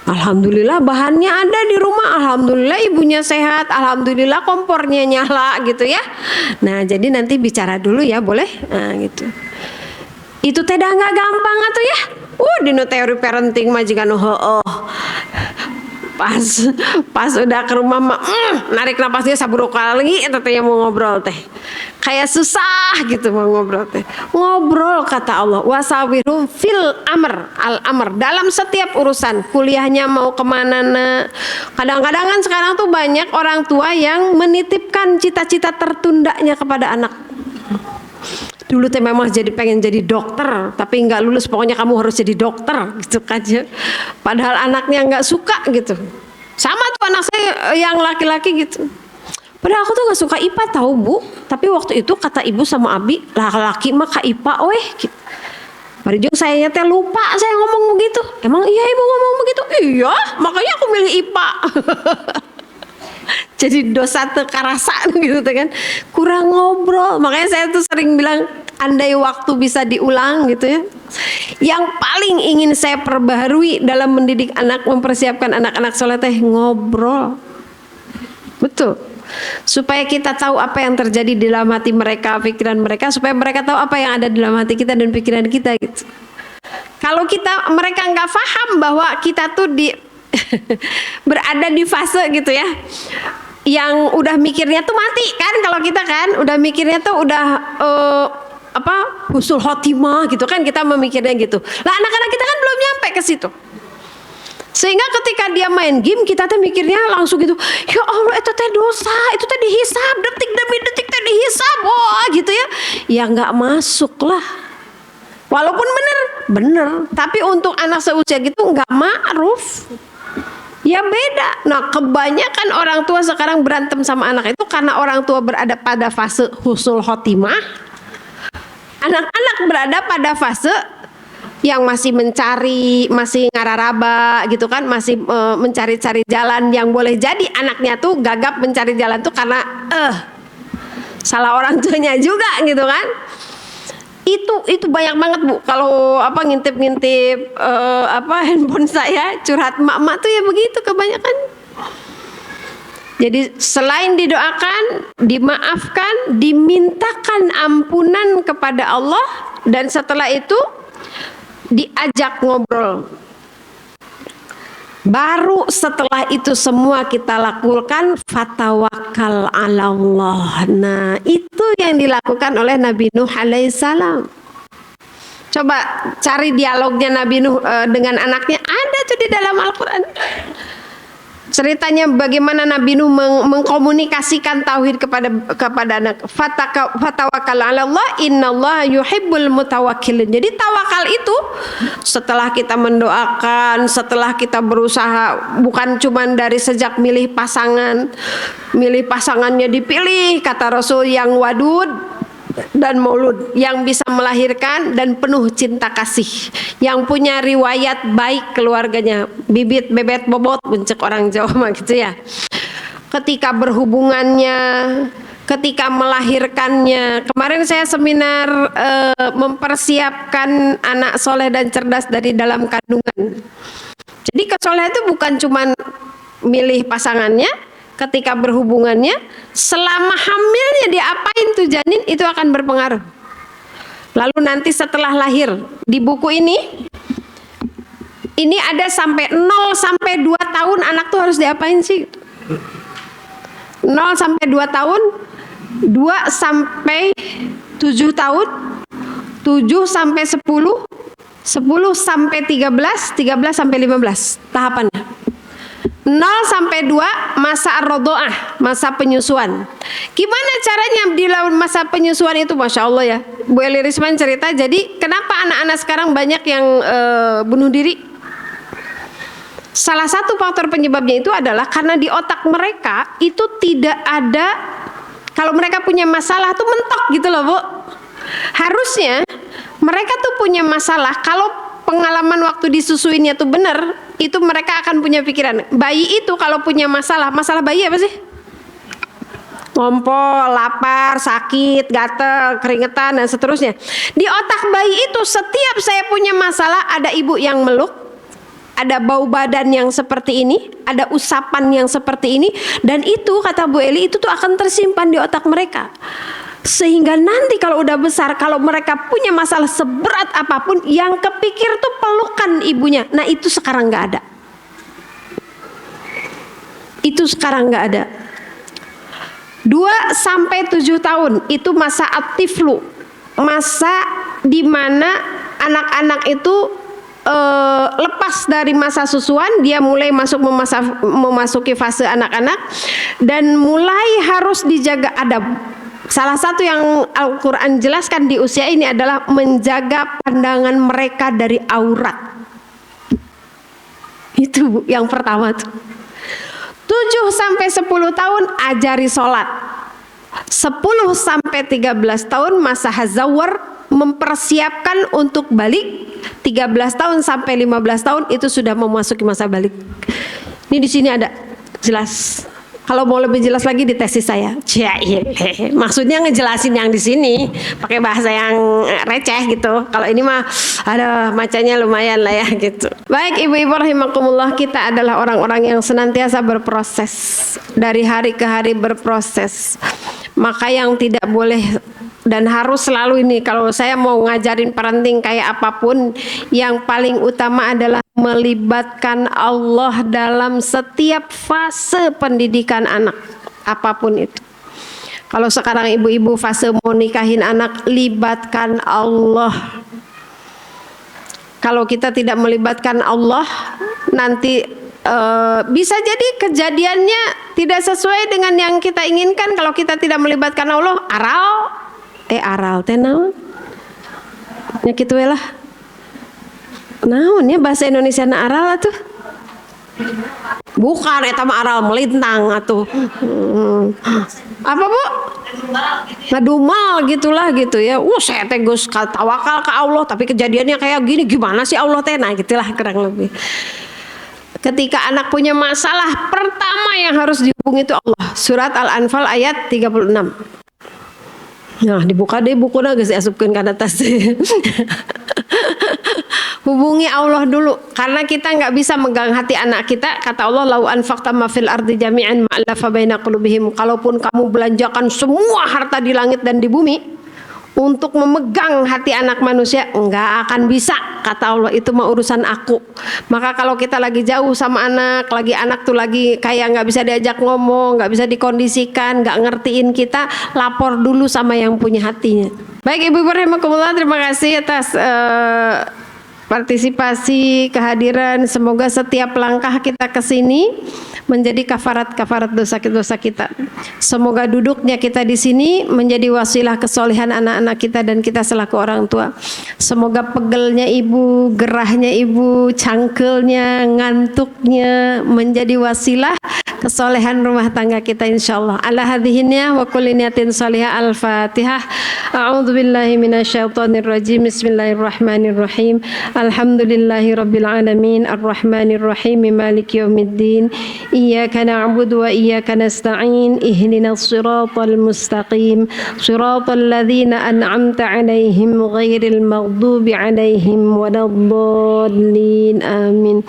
Alhamdulillah bahannya ada di rumah, alhamdulillah ibunya sehat, alhamdulillah kompornya nyala gitu ya. Nah jadi nanti bicara dulu ya, boleh? Nah gitu. Itu teh dah nggak gampang atuh ya. Dino teori parenting majikan pas udah ke rumah mah narik napasnya saburu kali itu teh mau ngobrol teh. Kayak susah gitu mau ngobrol teh. Ngobrol kata Allah, wasawirum fil al-amr, dalam setiap urusan. Kuliahnya mau kemana nah. Kadang-kadang kan sekarang tuh banyak orang tua yang menitipkan cita-cita tertundanya kepada anak. Dulu teh memang pengen jadi dokter, tapi nggak lulus, pokoknya kamu harus jadi dokter gitu kan ya. Padahal anaknya nggak suka gitu. Sama tuh anak saya yang laki-laki gitu. Padahal aku tuh nggak suka IPA tahu bu, tapi waktu itu kata ibu sama abi, laki-laki mah ke IPA gitu. Baru saya teh lupa saya ngomong begitu. Emang iya ibu ngomong begitu? Iya, makanya aku milih IPA. Jadi dosa terkarasa gitu kan, kurang ngobrol. Makanya saya tuh sering bilang, andai waktu bisa diulang gitu ya, yang paling ingin saya perbaharui dalam mendidik anak, mempersiapkan anak-anak soleh teh ngobrol. Betul, supaya kita tahu apa yang terjadi di dalam hati mereka, pikiran mereka, supaya mereka tahu apa yang ada di dalam hati kita dan pikiran kita gitu. Kalau mereka nggak paham bahwa kita tuh berada di fase gitu ya, yang udah mikirnya tuh mati kan, kalau kita kan udah mikirnya tuh udah husnul khotimah gitu kan, kita memikirnya gitu. Lah anak-anak kita kan belum nyampe ke situ, sehingga ketika dia main game kita tuh mikirnya langsung gitu, ya Allah itu teh dosa, itu teh dihisab detik demi detik teh dihisab, gitu ya, ya nggak masuk lah. Walaupun bener, tapi untuk anak seusia gitu nggak ma'ruf. Ya beda. Nah kebanyakan orang tua sekarang berantem sama anak itu karena orang tua berada pada fase husnul khotimah, anak-anak berada pada fase yang masih mencari, masih ngararaba gitu kan, masih mencari-cari jalan. Yang boleh jadi anaknya tuh gagap mencari jalan tuh karena salah orang tuanya juga gitu kan. Itu banyak banget bu, kalau ngintip-ngintip handphone saya, curhat emak-emak tuh ya begitu kebanyakan. Jadi selain didoakan, dimaafkan, dimintakan ampunan kepada Allah, dan setelah itu diajak ngobrol. Baru setelah itu semua kita lakukan, fatawakal ala Allah. Nah itu yang dilakukan oleh Nabi Nuh alaihissalam. Coba cari dialognya Nabi Nuh dengan anaknya, ada tuh di dalam Al-Quran. Ceritanya bagaimana Nabi Nuh mengkomunikasikan tauhid kepada anak. Fatawakal ala Allah, innallaha yuhibbul mutawakkilin. Jadi tawakal itu setelah kita mendoakan, setelah kita berusaha, bukan cuma dari sejak milih pasangannya dipilih, kata Rasul, yang wadud dan maulud, yang bisa melahirkan dan penuh cinta kasih, yang punya riwayat baik keluarganya, bibit bebet bobot bencek orang Jawa mah gitu ya. Ketika berhubungannya ketika melahirkannya. Kemarin saya seminar mempersiapkan anak soleh dan cerdas dari dalam kandungan. Jadi kesolehan itu bukan cuma milih pasangannya, ketika berhubungannya, selama hamilnya diapain tuh janin itu akan berpengaruh. Lalu nanti setelah lahir, di buku ini ada sampai 0 sampai 2 tahun anak tuh harus diapain sih? 0 sampai 2 tahun, 2 sampai 7 tahun, 7 sampai 10, 10 sampai 13, 13 sampai 15 tahapannya. 0 sampai 2 masa ar-rodho'ah, masa penyusuan. Gimana caranya di masa penyusuan itu? Masya Allah ya, Bu Eli Risman cerita, jadi kenapa anak-anak sekarang banyak yang bunuh diri? Salah satu faktor penyebabnya itu adalah karena di otak mereka itu tidak ada, kalau mereka punya masalah tuh mentok gitu loh Bu. Harusnya mereka tuh punya masalah, kalau pengalaman waktu disusuinnya tuh bener, itu mereka akan punya pikiran. Bayi itu kalau punya masalah bayi apa sih? Ngompol, lapar, sakit, gatel, keringetan, dan seterusnya. Di otak bayi itu setiap saya punya masalah, ada ibu yang meluk, ada bau badan yang seperti ini, ada usapan yang seperti ini, dan itu kata Bu Eli itu tuh akan tersimpan di otak mereka. Sehingga nanti kalau udah besar, kalau mereka punya masalah seberat apapun, yang kepikir tuh pelukan ibunya. Nah itu sekarang nggak ada. Itu sekarang nggak ada. 2 sampai 7 tahun itu masa at-tiflu, masa dimana anak-anak itu lepas dari masa susuan, dia mulai memasuki fase anak-anak dan mulai harus dijaga adab. Salah satu yang Al-Quran jelaskan di usia ini adalah menjaga pandangan mereka dari aurat. Itu yang pertama tuh. 7 sampai 10 tahun ajari sholat. 10 sampai 13 tahun masa hazawar, mempersiapkan untuk balik. 13 tahun sampai 15 tahun itu sudah memasuki masa balik. Ini di sini ada jelas. Kalau mau lebih jelas lagi di tesis saya. Maksudnya ngejelasin yang di sini pakai bahasa yang receh gitu. Kalau ini mah ada macanya lumayan lah ya gitu. Baik ibu-ibu rahimakumullah, kita adalah orang-orang yang senantiasa berproses, dari hari ke hari berproses. Maka yang tidak boleh dan harus selalu ini, kalau saya mau ngajarin parenting kayak apapun, yang paling utama adalah melibatkan Allah dalam setiap fase pendidikan anak, apapun itu. Kalau sekarang ibu-ibu fase mau nikahin anak, libatkan Allah. Kalau kita tidak melibatkan Allah, nanti bisa jadi kejadiannya tidak sesuai dengan yang kita inginkan. Kalau kita tidak melibatkan Allah, aral teh naon nya kitu we lah, naon ya bahasa Indonesia na aral atuh, bukan eta mah aral melintang atuh. Apa Bu? Ngadumal gitulah gitu ya. Saya teh geus tawakal ke Allah tapi kejadiannya kayak gini, gimana sih Allah teh? Nah gitulah kurang lebih. Ketika anak punya masalah, pertama yang harus dihubungi itu Allah. Surat Al-Anfal ayat 36. Nah dibuka deh bukunya geus diasupkeun ka atas. Hubungi Allah dulu, karena kita nggak bisa megang hati anak kita. Kata Allah, lau anfaqta ma fil ardi jami'an ma'alafa baina qulubihim. Kalaupun kamu belanjakan semua harta di langit dan di bumi untuk memegang hati anak manusia, enggak akan bisa. Kata Allah, itu mah urusan aku. Maka kalau kita lagi jauh sama anak, anak tuh lagi kayak nggak bisa diajak ngomong, nggak bisa dikondisikan, nggak ngertiin kita, lapor dulu sama yang punya hatinya. Baik ibu-ibu rahimakumullah, terima kasih atas partisipasi, kehadiran. Semoga setiap langkah kita ke sini menjadi kafarat dosa-dosa kita. Semoga duduknya kita di sini menjadi wasilah kesolehan anak-anak kita dan kita selaku orang tua. Semoga pegelnya ibu, gerahnya ibu, cangkelnya, ngantuknya menjadi wasilah kesolehan rumah tangga kita insyaallah. Ala hadhihi niyah wa kulli niyatin shalihah. Al-Fatihah. A'udzu billahi minasyaitonir rajim. Bismillahirrahmanirrahim. Alhamdulillahi rabbil alamin arrahmanir rahim maliki yaumiddin. Iyyaka na'budu wa iyyaka nasta'in. Ihdinas siratal mustaqim. Siratal ladzina an'amta 'alaihim ghairil maghdubi 'alaihim waladdallin. Amin.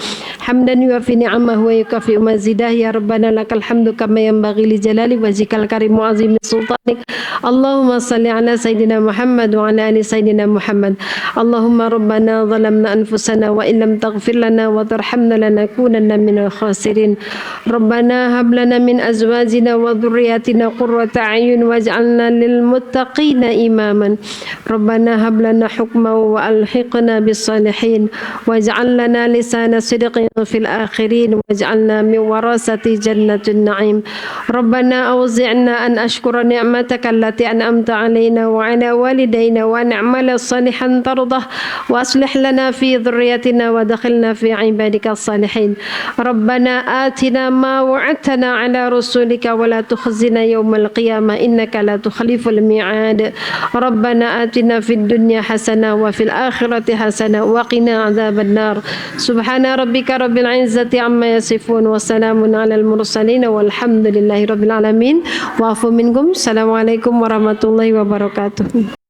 Hamdan yuafi ni'amahu wa yukafi mazidah ya rabbana lakal hamdu kama yanbaghi li jalali wajhikal karim wa azimi sultanik. Allahumma salli ala sayyidina Muhammad wa ala ali sayyidina Muhammad. Allahumma rabbana zalamna anfusana wa illam taghfir lana wa tarhamna lanakunanna minal khasirin. Rabbana hab lana min azwajina wa dhurriyyatina qurrata a'yun waj'alna lil muttaqina imaman. Rabbana hab lana hukman wa alhiqna bis salihin waj'al lana lisana sidqin fil akhirin waj'alna min warasati jannatin na'im. Rabbana awzi'na an ashkura ni'mataka allati an'amta 'alaina wa 'ala walidayna wa na'mala salihan tardah wa aslih lana fi dhurriyyatina wa adkhilna fi 'ibadika salihin. Rabbana atina ma wa'adtana 'ala rasulika wa la tukhzina yawmal qiyamah innaka la tukhliful mi'ad. Rabbana atina fid dunya hasanah wa fil akhirati hasanah wa qina 'adzaban nar. Subhana rabbika rabbil izzati amma yasifun wa salamun 'alal mursalin walhamdulillahi rabbil alamin. Wa'fu minkum. Assalamualaikum warahmatullahi wabarakatuh.